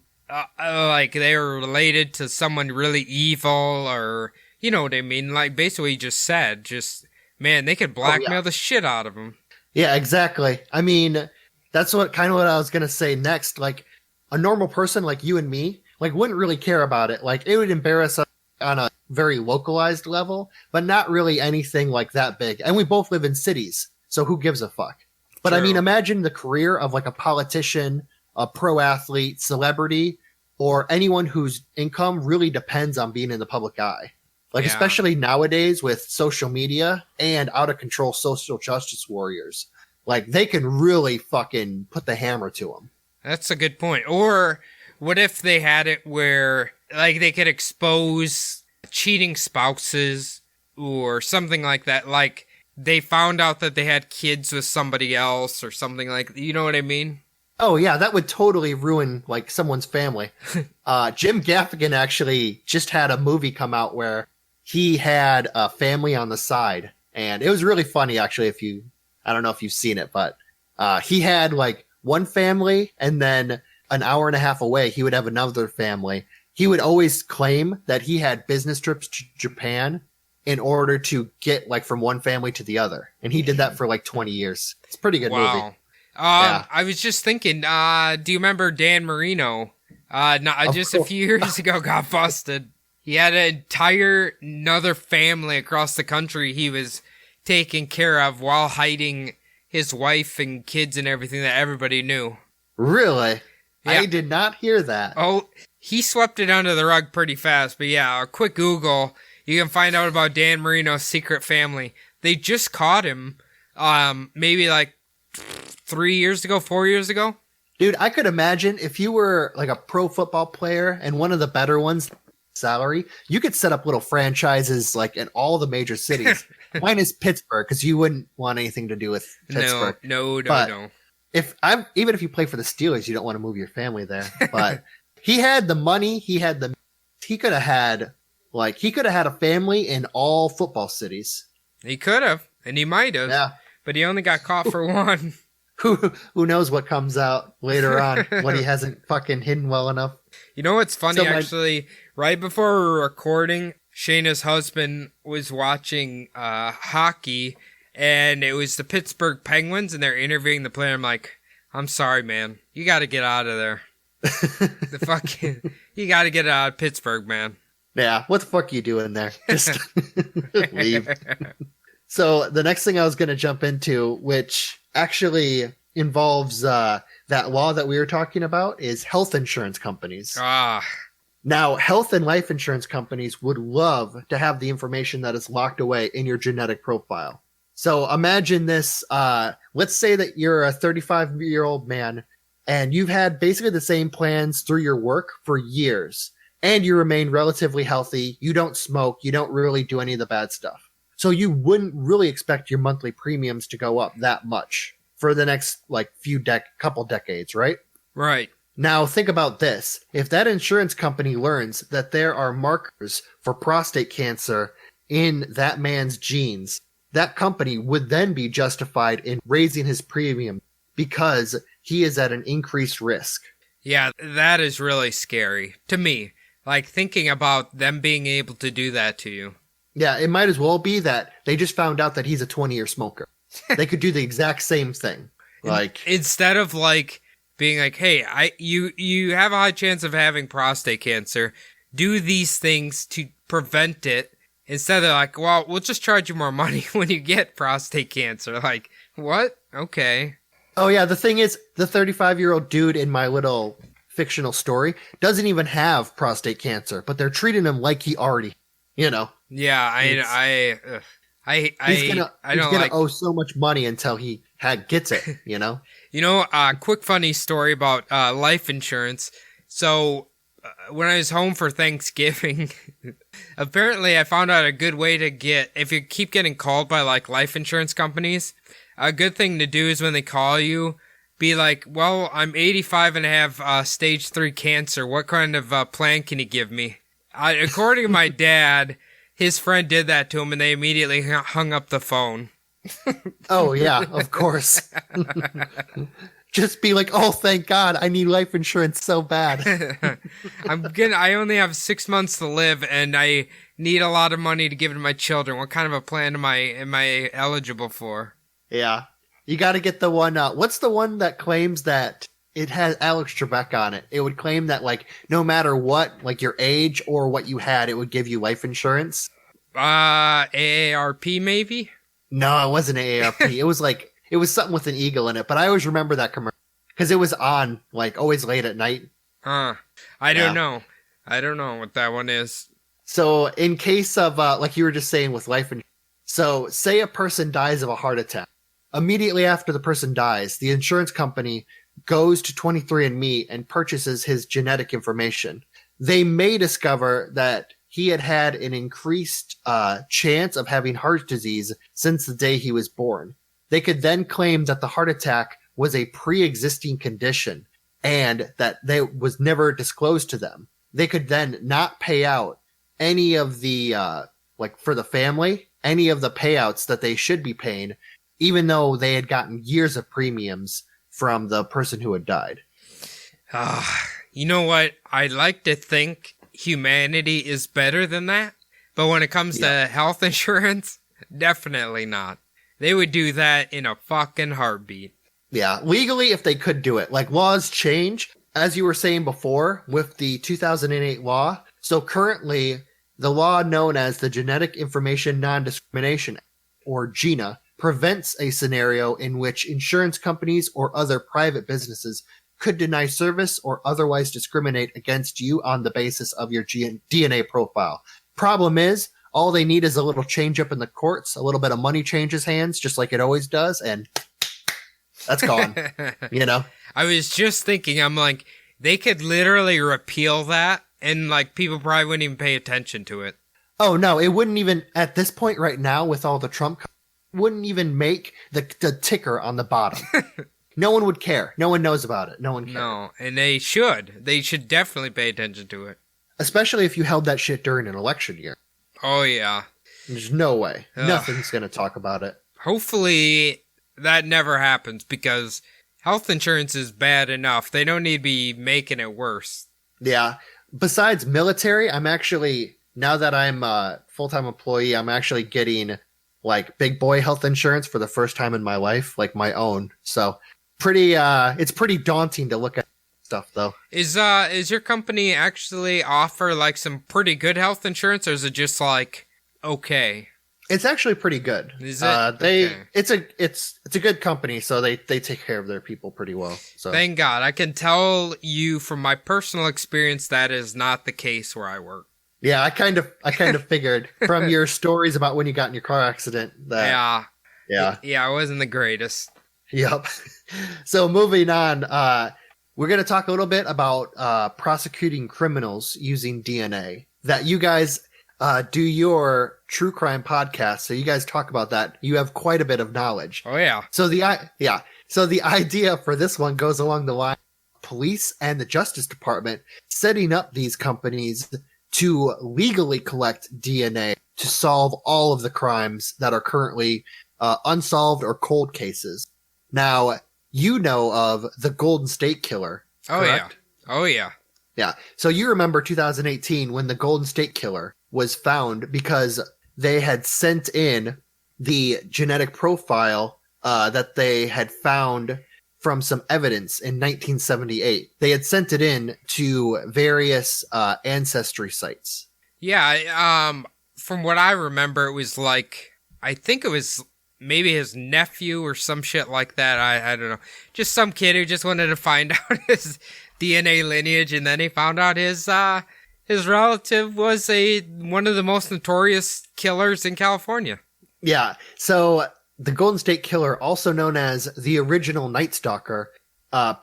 like they were related to someone really evil, or you know what I mean, like basically just said, man, they could blackmail the shit out of them. Yeah, exactly. I mean, that's what I was going to say next. Like a normal person like you and me, like wouldn't really care about it. Like it would embarrass us on a very localized level, but not really anything like that big. And we both live in cities, so who gives a fuck? But I mean, imagine the career of like a politician, a pro athlete, celebrity, or anyone whose income really depends on being in the public eye. Like, especially nowadays with social media and out of control social justice warriors. Like, they can really fucking put the hammer to them. That's a good point. Or what if they had it where, like, they could expose cheating spouses or something like that? Like, they found out that they had kids with somebody else or something like, you know what I mean? Oh yeah, that would totally ruin like someone's family. Jim Gaffigan actually just had a movie come out where he had a family on the side, and it was really funny actually. I don't know if you've seen it, but he had like one family, and then an hour and a half away, he would have another family. He would always claim that he had business trips to Japan in order to get like from one family to the other, and he did that for like 20 years. It's a pretty good movie. I was just thinking, do you remember Dan Marino? Just a few years ago got busted. He had an entire another family across the country he was taking care of while hiding his wife and kids and everything that everybody knew. Really? Yeah. I did not hear that. Oh, he swept it under the rug pretty fast. But yeah, a quick Google, you can find out about Dan Marino's secret family. They just caught him, maybe like 4 years ago. Dude, I could imagine if you were like a pro football player and one of the better ones, salary, you could set up little franchises like in all the major cities. Mine is Pittsburgh because you wouldn't want anything to do with Pittsburgh. No. Even if you play for the Steelers, you don't want to move your family there. But he had the money. He could have had a family in all football cities. He could have, and he might have. Yeah. But he only got caught for one. Who knows what comes out later on when he hasn't fucking hidden well enough. You know what's funny, actually? Right before we were recording, Shayna's husband was watching hockey, and it was the Pittsburgh Penguins, and they're interviewing the player. I'm like, I'm sorry, man. You got to get out of there. You got to get out of Pittsburgh, man. Yeah, what the fuck are you doing there? Just leave. So the next thing I was going to jump into, which actually involves that law that we were talking about, is health insurance companies. Now, health and life insurance companies would love to have the information that is locked away in your genetic profile. So imagine this. Let's say that you're a 35-year-old man and you've had basically the same plans through your work for years. and you remain relatively healthy. You don't smoke. You don't really do any of the bad stuff. So you wouldn't really expect your monthly premiums to go up that much for the next like couple decades, right? Right. Now think about this. If that insurance company learns that there are markers for prostate cancer in that man's genes, that company would then be justified in raising his premium because he is at an increased risk. Yeah, that is really scary to me. Like thinking about them being able to do that to you. Yeah, it might as well be that they just found out that he's a 20-year smoker. They could do the exact same thing. Like instead of like being like, "Hey, you have a high chance of having prostate cancer. Do these things to prevent it." Instead they're like, "Well, we'll just charge you more money when you get prostate cancer." Like, what? Okay. Oh yeah, the thing is, the 35-year-old dude in my little fictional story doesn't even have prostate cancer, but they're treating him like he already, you know. Yeah, He's gonna owe so much money until he gets it, you know. You know, quick funny story about life insurance. So when I was home for Thanksgiving, apparently I found out a good way to get, if you keep getting called by like life insurance companies, a good thing to do is when they call you, be like, "Well, I'm 85 and have stage 3 cancer. What kind of plan can you give me?" According to my dad, his friend did that to him and they immediately hung up the phone. Oh yeah, of course. Just be like, "Oh, thank God, I need life insurance so bad." I only have 6 months to live and I need a lot of money to give to my children. What kind of a plan am I eligible for? Yeah. You got to get the one, what's the one that claims that it has Alex Trebek on it? It would claim that, like, no matter what, like your age or what you had, it would give you life insurance. AARP maybe? No, it wasn't AARP. It was something with an eagle in it, but I always remember that commercial because it was on, like, always late at night. I don't know. I don't know what that one is. So in case of, like you were just saying with life insurance, so say a person dies of a heart attack. Immediately after the person dies, the insurance company goes to 23andMe and purchases his genetic information. They may discover that he had an increased chance of having heart disease since the day he was born. They could then claim that the heart attack was a pre-existing condition and that was never disclosed to them. They could then not pay out any of the, like for the family, any of the payouts that they should be paying, even though they had gotten years of premiums from the person who had died. You know what? I like to think humanity is better than that. But when it comes to health insurance, definitely not. They would do that in a fucking heartbeat. Yeah, legally, if they could do it. Like, laws change, as you were saying before, with the 2008 law. So currently, the law known as the Genetic Information Non-Discrimination Act, or GINA, prevents a scenario in which insurance companies or other private businesses could deny service or otherwise discriminate against you on the basis of your DNA profile. Problem is, all they need is a little change up in the courts, a little bit of money changes hands, just like it always does, and that's gone. You know? I was just thinking, I'm like, they could literally repeal that, and like people probably wouldn't even pay attention to it. Oh no, it wouldn't even, at this point right now with all the Trump, wouldn't even make the ticker on the bottom. No one would care. No one knows about it. No one cares. No, and they should. They should definitely pay attention to it. Especially if you held that shit during an election year. Oh, yeah. There's no way. Ugh. Nothing's going to talk about it. Hopefully that never happens because health insurance is bad enough. They don't need to be making it worse. Yeah. Besides military, I'm actually, now that I'm a full-time employee, I'm actually getting like big boy health insurance for the first time in my life, like my own. So it's pretty daunting to look at stuff though. Is your company actually offer like some pretty good health insurance, or is it just like okay? It's actually pretty good. Is it? It's a good company, so they take care of their people pretty well. So thank God. I can tell you from my personal experience that is not the case where I work. Yeah, I kind of figured from your stories about when you got in your car accident that yeah, I wasn't the greatest. Yep. So moving on, we're going to talk a little bit about prosecuting criminals using DNA. That you guys do your true crime podcast, so you guys talk about that. You have quite a bit of knowledge. Oh yeah. So the idea for this one goes along the line of police and the Justice Department setting up these companies to legally collect DNA to solve all of the crimes that are currently unsolved or cold cases. Now, you know of the Golden State Killer. Oh correct? yeah. Oh yeah. Yeah. So you remember 2018 when the Golden State Killer was found because they had sent in the genetic profile that they had found from some evidence in 1978. They had sent it in to various ancestry sites. Yeah, from what I remember, it was like, I think it was maybe his nephew or some shit like that. I don't know. Just some kid who just wanted to find out his DNA lineage, and then he found out his relative was one of the most notorious killers in California. Yeah. So the Golden State Killer, also known as the original Night Stalker,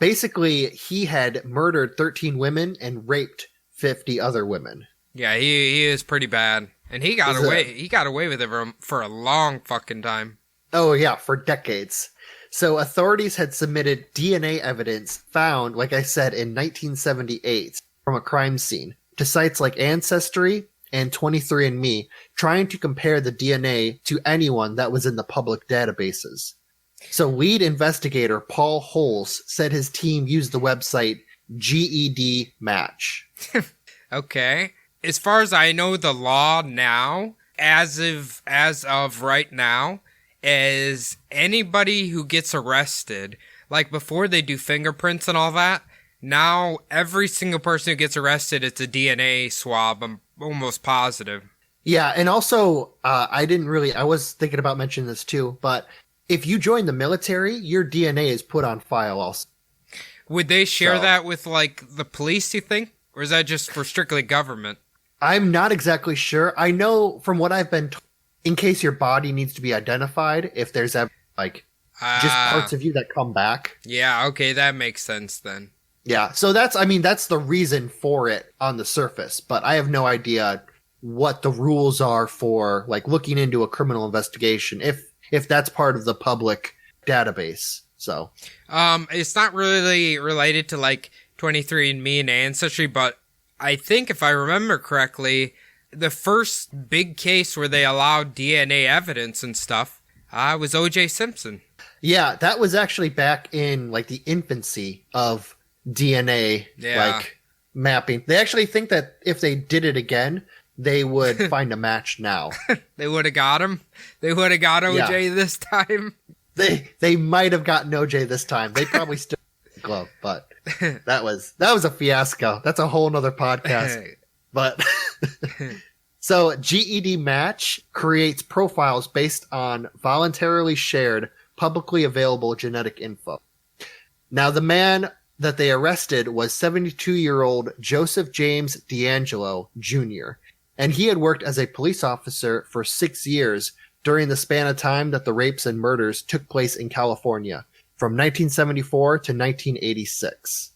basically he had murdered 13 women and raped 50 other women. Yeah, he is pretty bad, and he got away. He got away with it for a long fucking time. Oh yeah, for decades. So authorities had submitted DNA evidence found, like I said, in 1978 from a crime scene to sites like Ancestry and 23andMe, trying to compare the DNA to anyone that was in the public databases. So lead investigator Paul Holes said his team used the website GED Match. Okay. As far as I know, the law now, as of right now, is anybody who gets arrested, like before they do fingerprints and all that, now every single person who gets arrested, it's a DNA swab. I'm almost positive. Yeah, and also, I was thinking about mentioning this too, but if you join the military, your DNA is put on file also. Would they share that with, like, the police, you think? Or is that just for strictly government? I'm not exactly sure. I know from what I've been told, in case your body needs to be identified, if there's just parts of you that come back. Yeah, okay, that makes sense then. Yeah, so that's the reason for it on the surface, but I have no idea what the rules are for, like, looking into a criminal investigation, if that's part of the public database. So, it's not really related to, like, 23andMe and Ancestry, but I think if I remember correctly, the first big case where they allowed DNA evidence and stuff was O.J. Simpson. Yeah, that was actually back in, like, the infancy of DNA, like, mapping. They actually think that if they did it again, they would find a match now. They would have got him. They would have got OJ this time. They might have gotten OJ this time. They probably still glove, but that was a fiasco. That's a whole nother podcast. But so GED Match creates profiles based on voluntarily shared, publicly available genetic info. Now, the man that they arrested was 72-year-old Joseph James D'Angelo Jr., and he had worked as a police officer for 6 years during the span of time that the rapes and murders took place in California, from 1974 to 1986.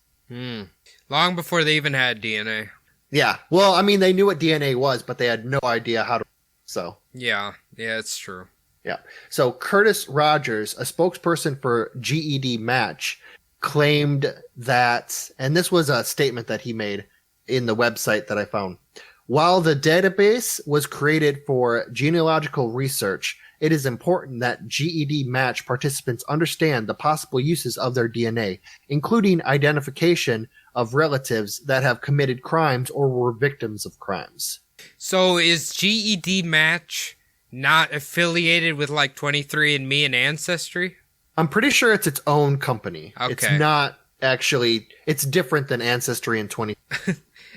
Long before they even had DNA. Yeah. Well, I mean, they knew what DNA was, but they had no idea how to. So. Yeah, it's true. Yeah. So Curtis Rogers, a spokesperson for GED Match, claimed that, and this was a statement that he made in the website that I found. While the database was created for genealogical research, it is important that GED Match participants understand the possible uses of their DNA, including identification of relatives that have committed crimes or were victims of crimes. So is GED Match not affiliated with, like, 23andMe and Ancestry? I'm pretty sure it's its own company. Okay. It's not actually, it's different than Ancestry and 20.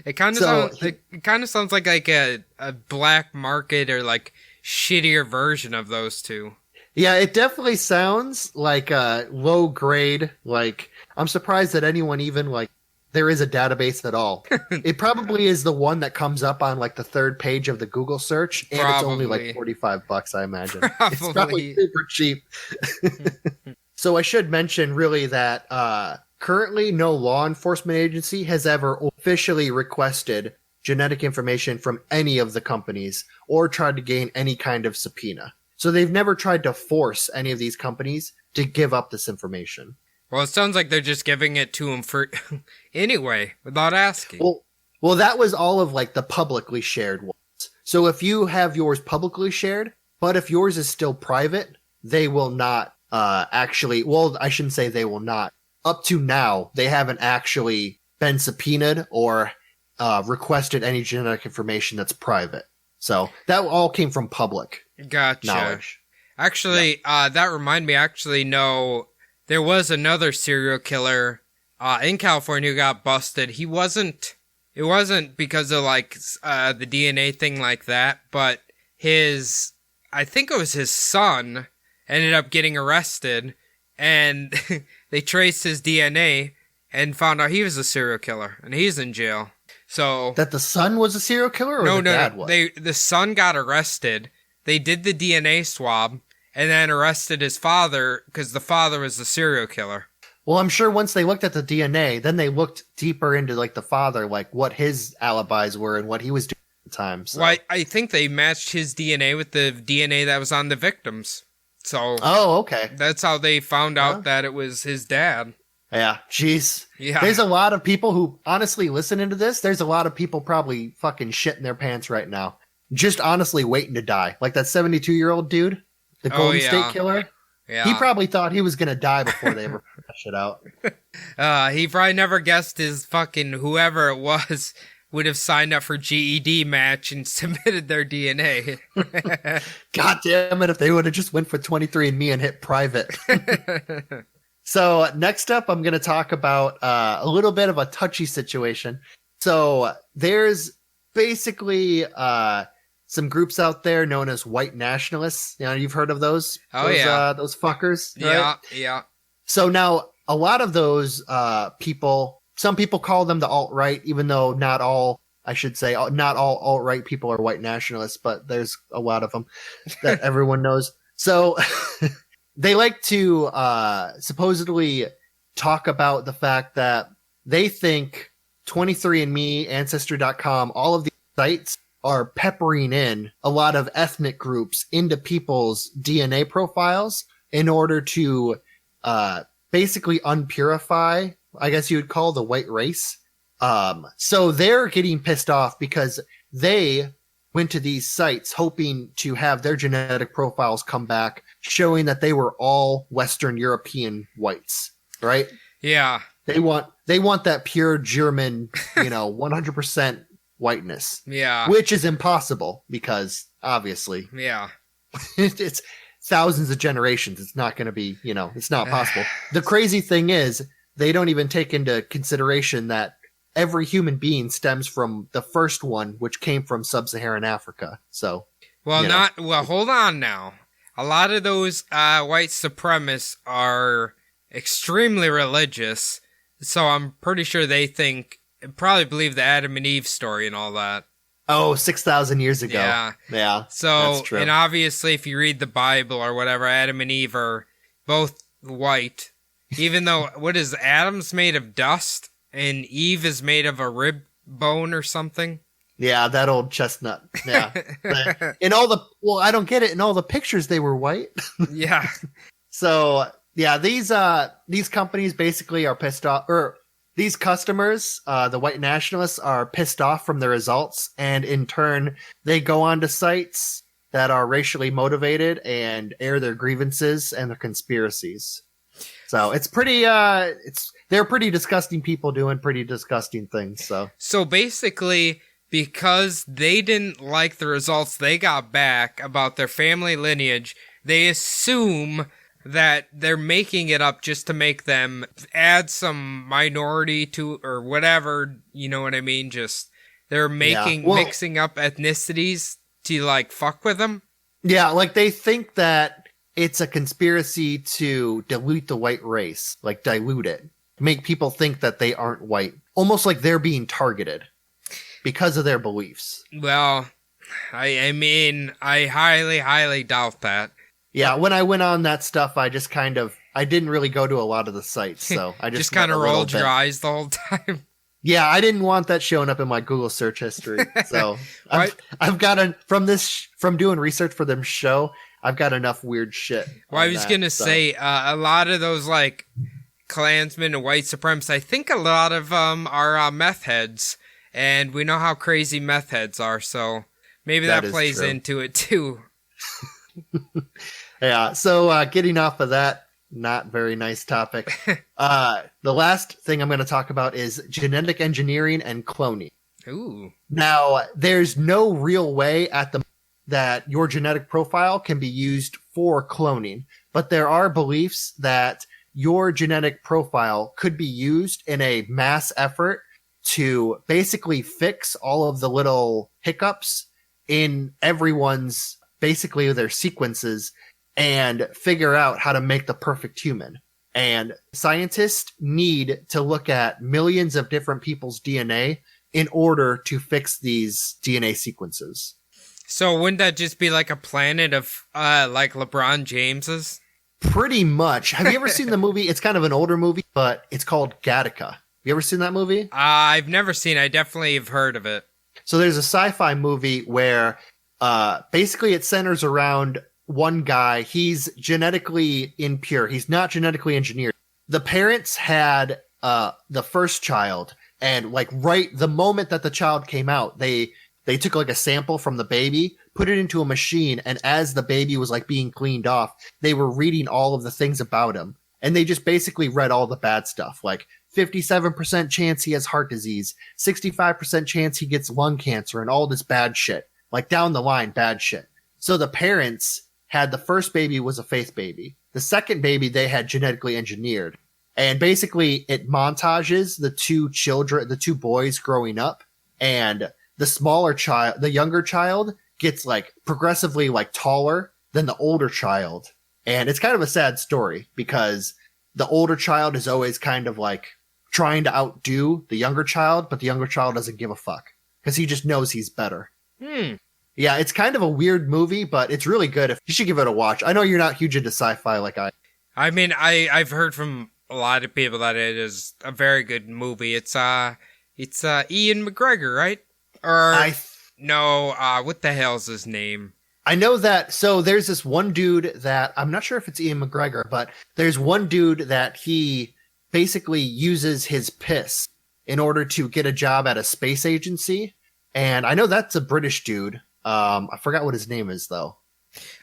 It kind of sounds like a black market or, like, shittier version of those two. Yeah, it definitely sounds like a low grade. Like, I'm surprised that anyone even, like, there is a database at all. It probably is the one that comes up on, like, the third page of the Google search, and it's only like $45, I imagine. It's probably super cheap. So I should mention really that currently no law enforcement agency has ever officially requested genetic information from any of the companies or tried to gain any kind of subpoena. So they've never tried to force any of these companies to give up this information. Well, it sounds like they're just giving it to him for anyway, without asking. Well, that was all of like the publicly shared ones. So if you have yours publicly shared, but if yours is still private, they will not actually, well, I shouldn't say they will not. Up to now, they haven't actually been subpoenaed or requested any genetic information that's private. So that all came from public knowledge. Actually, that reminded me, no, there was another serial killer in California who got busted. It wasn't because of like the DNA thing like that, but I think it was his son ended up getting arrested, and they traced his DNA and found out he was a serial killer, and he's in jail. So that the son was a serial killer, or the dad was? The son got arrested. They did the DNA swab and then arrested his father because the father was the serial killer. Well, I'm sure once they looked at the DNA, then they looked deeper into like the father, like what his alibis were and what he was doing at the time. So. Well, I think they matched his DNA with the DNA that was on the victims. So, okay. That's how they found out that it was his dad. Yeah, jeez. Yeah. There's a lot of people who, honestly, listening to this, there's a lot of people probably fucking shitting their pants right now. Just honestly waiting to die. Like that 72-year-old dude, the Golden State Killer. Yeah. He probably thought he was going to die before they ever put that shit out. He probably never guessed his fucking whoever it was would have signed up for GED match and submitted their DNA. God damn it, if they would have just went for 23andMe and hit private. So next up, I'm going to talk about a little bit of a touchy situation. So there's basically some groups out there known as white nationalists. You know, you've heard of those? Those fuckers. Right? Yeah. So now a lot of those people, some people call them the alt-right, even though not all alt-right people are white nationalists, but there's a lot of them that everyone knows. So they like to supposedly talk about the fact that they think 23andMe, Ancestry.com, all of these sites are peppering in a lot of ethnic groups into people's DNA profiles in order to basically unpurify, I guess you would call, the white race. So they're getting pissed off because they went to these sites hoping to have their genetic profiles come back showing that they were all Western European whites, right? Yeah. They want that pure German, 100% whiteness. Yeah. Which is impossible because obviously. Yeah. It's thousands of generations. It's not going to be, it's not possible. The crazy thing is they don't even take into consideration that every human being stems from the first one, which came from sub-Saharan Africa. So, hold on now. A lot of those white supremacists are extremely religious, so I'm pretty sure they probably believe the Adam and Eve story and all that. Oh, 6,000 years ago. Yeah. So, that's true. And obviously, if you read the Bible or whatever, Adam and Eve are both white, even though, Adam's made of dust? And Eve is made of a rib bone or something. Yeah, that old chestnut. Yeah. I don't get it. In all the pictures, they were white. Yeah. So, yeah, these companies basically are pissed off, or these customers, the white nationalists, are pissed off from the results. And in turn, they go onto sites that are racially motivated and air their grievances and their conspiracies. So it's pretty, they're pretty disgusting people doing pretty disgusting things. So basically, because they didn't like the results they got back about their family lineage, they assume that they're making it up just to make them add some minority to, or whatever, you know what I mean? Just, they're mixing up ethnicities to like fuck with them. Yeah, like they think that it's a conspiracy to dilute the white race, like dilute it. Make people think that they aren't white. Almost like they're being targeted because of their beliefs. Well, I mean, I highly, highly doubt that. Yeah, when I went on that stuff, I just kind of I didn't really go to a lot of the sites, so I just kind of went a little rolled your bit. eyes the whole time. Yeah, I didn't want that showing up in my Google search history. So What? I've got from doing research for them show. I've got enough weird shit. Well, I on was that, gonna so. say a lot of those like Klansmen and white supremacists. I think a lot of are meth heads, and we know how crazy meth heads are. So maybe that That is plays true. into it too. Yeah. So getting off of that, not very nice topic. The last thing I'm going to talk about is genetic engineering and cloning. Ooh. Now, there's no real way that your genetic profile can be used for cloning, but there are beliefs that your genetic profile could be used in a mass effort to basically fix all of the little hiccups in everyone's basically their sequences and figure out how to make the perfect human. And scientists need to look at millions of different people's DNA in order to fix these DNA sequences. So wouldn't that just be like a planet of like LeBron James's? Pretty much. Have you ever seen the movie? It's kind of an older movie, but it's called Gattaca. You ever seen that movie? I've never seen it. I definitely have heard of it. So there's a sci-fi movie where basically it centers around one guy. He's genetically impure. He's not genetically engineered. The parents had the first child, and like right the moment that the child came out, they took like a sample from the baby, put it into a machine, and as the baby was like being cleaned off, they were reading all of the things about him. And they just basically read all the bad stuff, like 57% chance he has heart disease, 65% chance he gets lung cancer, and all this bad shit. Like down the line, bad shit. So the parents had the first baby was a faith baby. The second baby they had genetically engineered. And basically it montages the two boys growing up, and the younger child gets like progressively like taller than the older child. And it's kind of a sad story because the older child is always kind of like trying to outdo the younger child, but the younger child doesn't give a fuck because he just knows he's better. Yeah, it's kind of a weird movie, but it's really good. You should give it a watch. I know you're not huge into sci-fi like I. I mean, I've heard from a lot of people that it is a very good movie. It's Ian McGregor, right? What the hell's his name? I know that. So there's this one dude that I'm not sure if it's Ian McGregor, but there's one dude that he basically uses his piss in order to get a job at a space agency. And I know that's a British dude. I forgot what his name is though.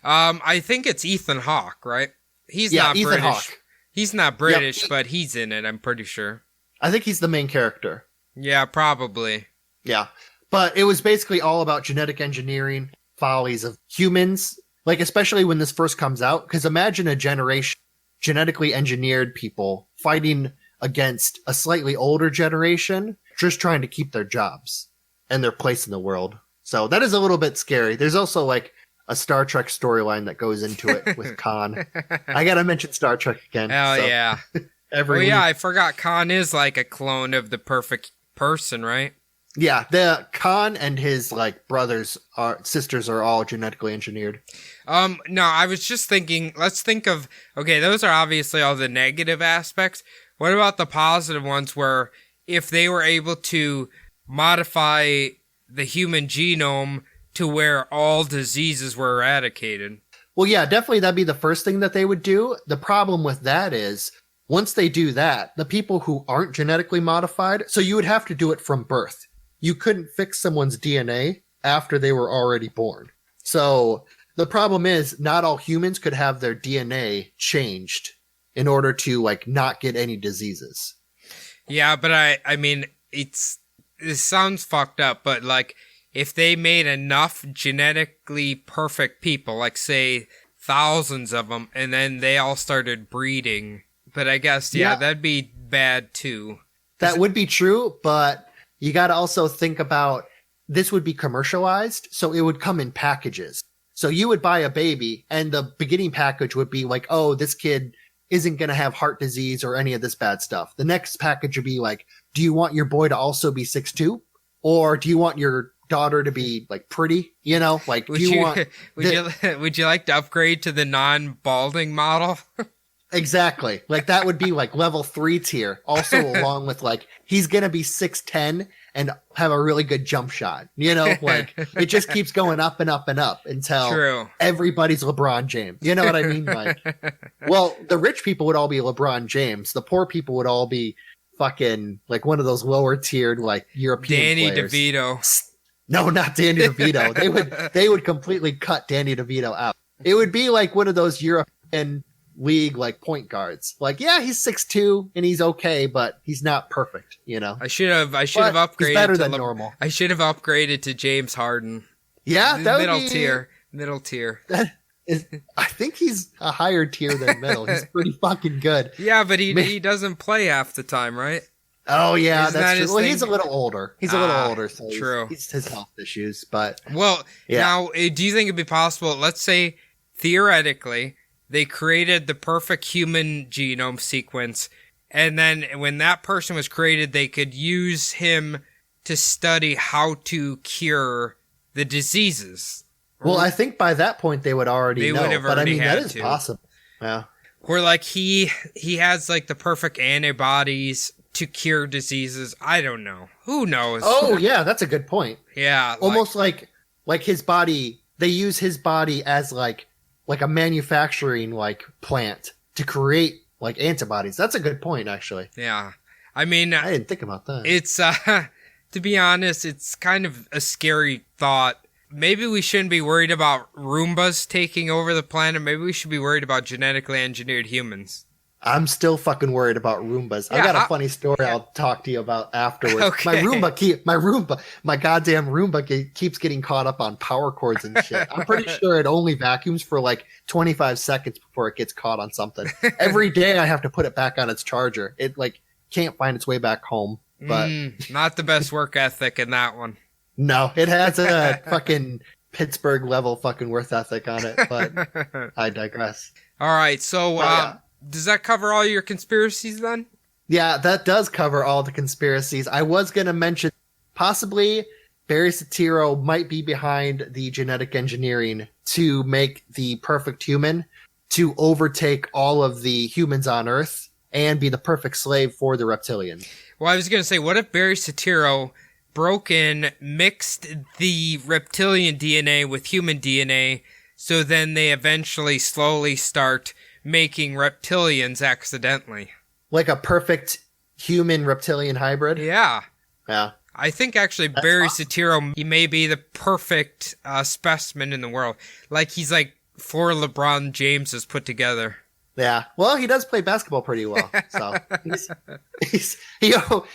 I think it's Ethan Hawke, right? He's Yeah, not Ethan British. Hawke. He's not British, but he's in it, I'm pretty sure. I think he's the main character. Yeah, probably. Yeah. But it was basically all about genetic engineering, follies of humans, like especially when this first comes out, because imagine a generation genetically engineered people fighting against a slightly older generation just trying to keep their jobs and their place in the world. So that is a little bit scary. There's also like a Star Trek storyline that goes into it with Khan. I gotta mention Star Trek again. Hell so yeah. every yeah, week. I forgot Khan is like a clone of the perfect person, right? Yeah, the Khan and his like sisters are all genetically engineered. No, I was just thinking, let's think of, okay, those are obviously all the negative aspects. What about the positive ones where if they were able to modify the human genome to where all diseases were eradicated? Well, yeah, definitely that'd be the first thing that they would do. The problem with that is once they do that, the people who aren't genetically modified, so you would have to do it from birth. You couldn't fix someone's DNA after they were already born. So the problem is not all humans could have their DNA changed in order to like not get any diseases. Yeah, but I mean, this sounds fucked up, but like if they made enough genetically perfect people, like say thousands of them, and then they all started breeding, but I guess, yeah. That'd be bad too. That would be true, but you got to also think about this would be commercialized, so it would come in packages. So you would buy a baby, and the beginning package would be like, oh, this kid isn't going to have heart disease or any of this bad stuff. The next package would be like, do you want your boy to also be 6'2"? Or do you want your daughter to be like pretty? You know, like, would you like to upgrade to the non-balding model? Exactly. Like that would be like level 3 tier. Also along with like he's gonna be 6'10" and have a really good jump shot. You know, like it just keeps going up and up and up until True. everybody's LeBron James. You know what I mean? Like, well, the rich people would all be LeBron James. The poor people would all be fucking like one of those lower tiered like European Danny players. DeVito. No, not Danny DeVito. They would completely cut Danny DeVito out. It would be like one of those European league like point guards. Like, yeah, he's 6'2" and he's okay, but he's not perfect, you know. I should have upgraded. He's better to than normal. I should have upgraded to James Harden. Yeah, that would middle be, tier. Middle tier. That is, I think he's a higher tier than middle. He's pretty fucking good. Yeah, but he doesn't play half the time, right? Oh yeah, Isn't that that's his true. Well, thing? he's a little older. He's a little older, so true. He's his health issues. But Well, Yeah. now, do you think it'd be possible? Let's say theoretically they created the perfect human genome sequence, and then when that person was created, they could use him to study how to cure the diseases. well, I think by that point they would already They know. would have But I already mean, that had is to. possible. Yeah. Where like he has like the perfect antibodies to cure diseases. I don't know. Who knows? Oh yeah, that's a good point. yeah. Almost like his body. They use his body as like a manufacturing like plant to create like antibodies. That's a good point, actually. Yeah. I mean, I didn't think about that. it's to be honest, it's kind of a scary thought. Maybe we shouldn't be worried about Roombas taking over the planet. Maybe we should be worried about genetically engineered humans. I'm still fucking worried about Roombas. I Yeah, got a funny story I'll talk to you about afterwards. Okay. My goddamn Roomba keeps getting caught up on power cords and shit. I'm pretty sure it only vacuums for like 25 seconds before it gets caught on something. Every day I have to put it back on its charger. It like can't find its way back home. But Not the best work ethic in that one. no, it has a fucking Pittsburgh level fucking worth ethic on it. But I digress. All right, so yeah. does that cover all your conspiracies then? Yeah, that does cover all the conspiracies. I was going to mention possibly Barry Soetoro might be behind the genetic engineering to make the perfect human to overtake all of the humans on Earth and be the perfect slave for the reptilians. Well, I was going to say, what if Barry Soetoro broke in, mixed the reptilian DNA with human DNA, so then they eventually slowly start making reptilians accidentally? Like a perfect human reptilian hybrid? Yeah. Yeah. I think actually Barry Soetoro, he may be the perfect specimen in the world. Like he's like 4 LeBron Jameses put together. Yeah. Well, he does play basketball pretty well. So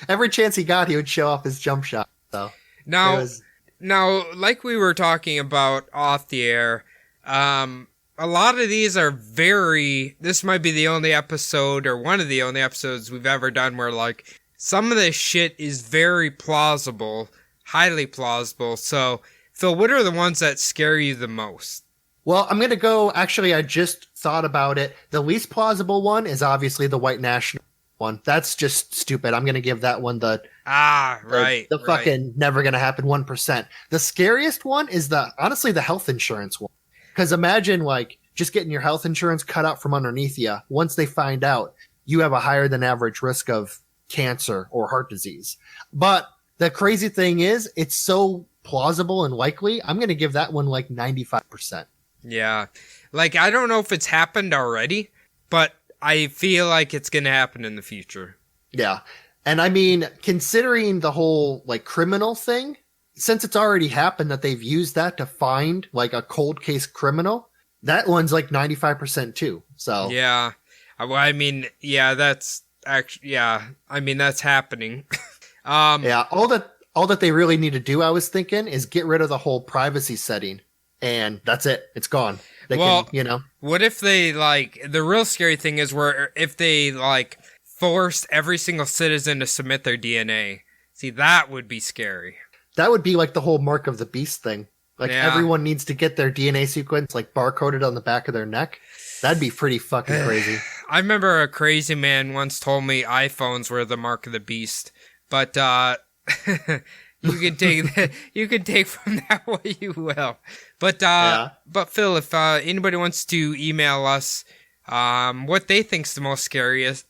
every chance he got, he would show off his jump shot. So Now, like we were talking about off the air, a lot of these are this might be the only episode or one of the only episodes we've ever done where like some of this shit is very plausible, highly plausible. So, Phil, what are the ones that scare you the most? Well, I'm going to go, actually, I just thought about it. The least plausible one is obviously the white national one. That's just stupid. I'm going to give that one the fucking never going to happen 1%. The scariest one is honestly the health insurance one. Because imagine like just getting your health insurance cut out from underneath you. Once they find out you have a higher than average risk of cancer or heart disease. But the crazy thing is it's so plausible and likely. I'm going to give that one like 95%. Yeah. Like, I don't know if it's happened already, but I feel like it's going to happen in the future. Yeah. And I mean, considering the whole like criminal thing, since it's already happened that they've used that to find like a cold case criminal, that one's like 95% too. So yeah. Well, I mean, yeah, that's actually, yeah. I mean, that's happening. yeah. All that they really need to do, I was thinking, is get rid of the whole privacy setting. And that's it. It's gone. They can. What if they like, the real scary thing is where if they like forced every single citizen to submit their DNA. See, that would be scary. That would be like the whole mark of the beast thing. Like everyone needs to get their DNA sequence like barcoded on the back of their neck. That'd be pretty fucking crazy. I remember a crazy man once told me iPhones were the mark of the beast, but you can take from that what you will. But Phil, if anybody wants to email us, what they think's the most scariest,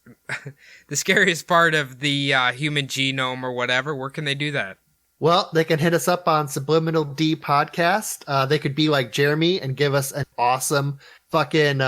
the scariest part of the human genome or whatever. Where can they do that? Well, they can hit us up on Subliminal D Podcast. They could be like Jeremy and give us an awesome fucking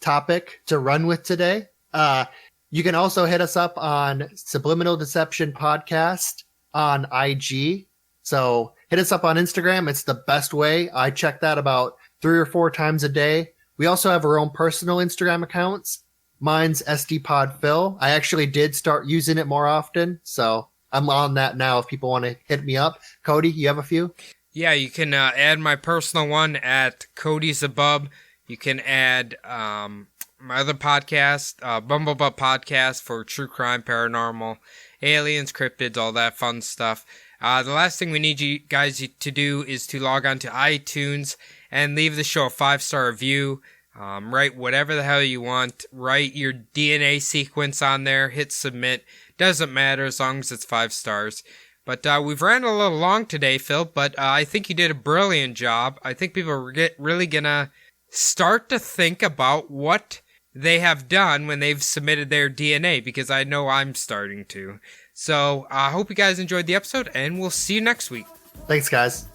topic to run with today. You can also hit us up on Subliminal Deception Podcast on IG. So hit us up on Instagram. It's the best way. I check that about 3 or 4 times a day. We also have our own personal Instagram accounts. Mine's SDPodPhil. I actually did start using it more often, so I'm on that now if people want to hit me up. Cody, you have a few? Yeah, you can add my personal one at Cody's Above. You can add my other podcast, Bumblebutt Podcast for true crime, paranormal, aliens, cryptids, all that fun stuff. The last thing we need you guys to do is to log on to iTunes and leave the show a 5-star review. Write whatever the hell you want. Write your DNA sequence on there. Hit submit. Doesn't matter as long as it's 5 stars. But we've ran a little long today, Phil, but I think you did a brilliant job. I think people are really going to start to think about what they have done when they've submitted their DNA, because I know I'm starting to. So I hope you guys enjoyed the episode, and we'll see you next week. Thanks, guys.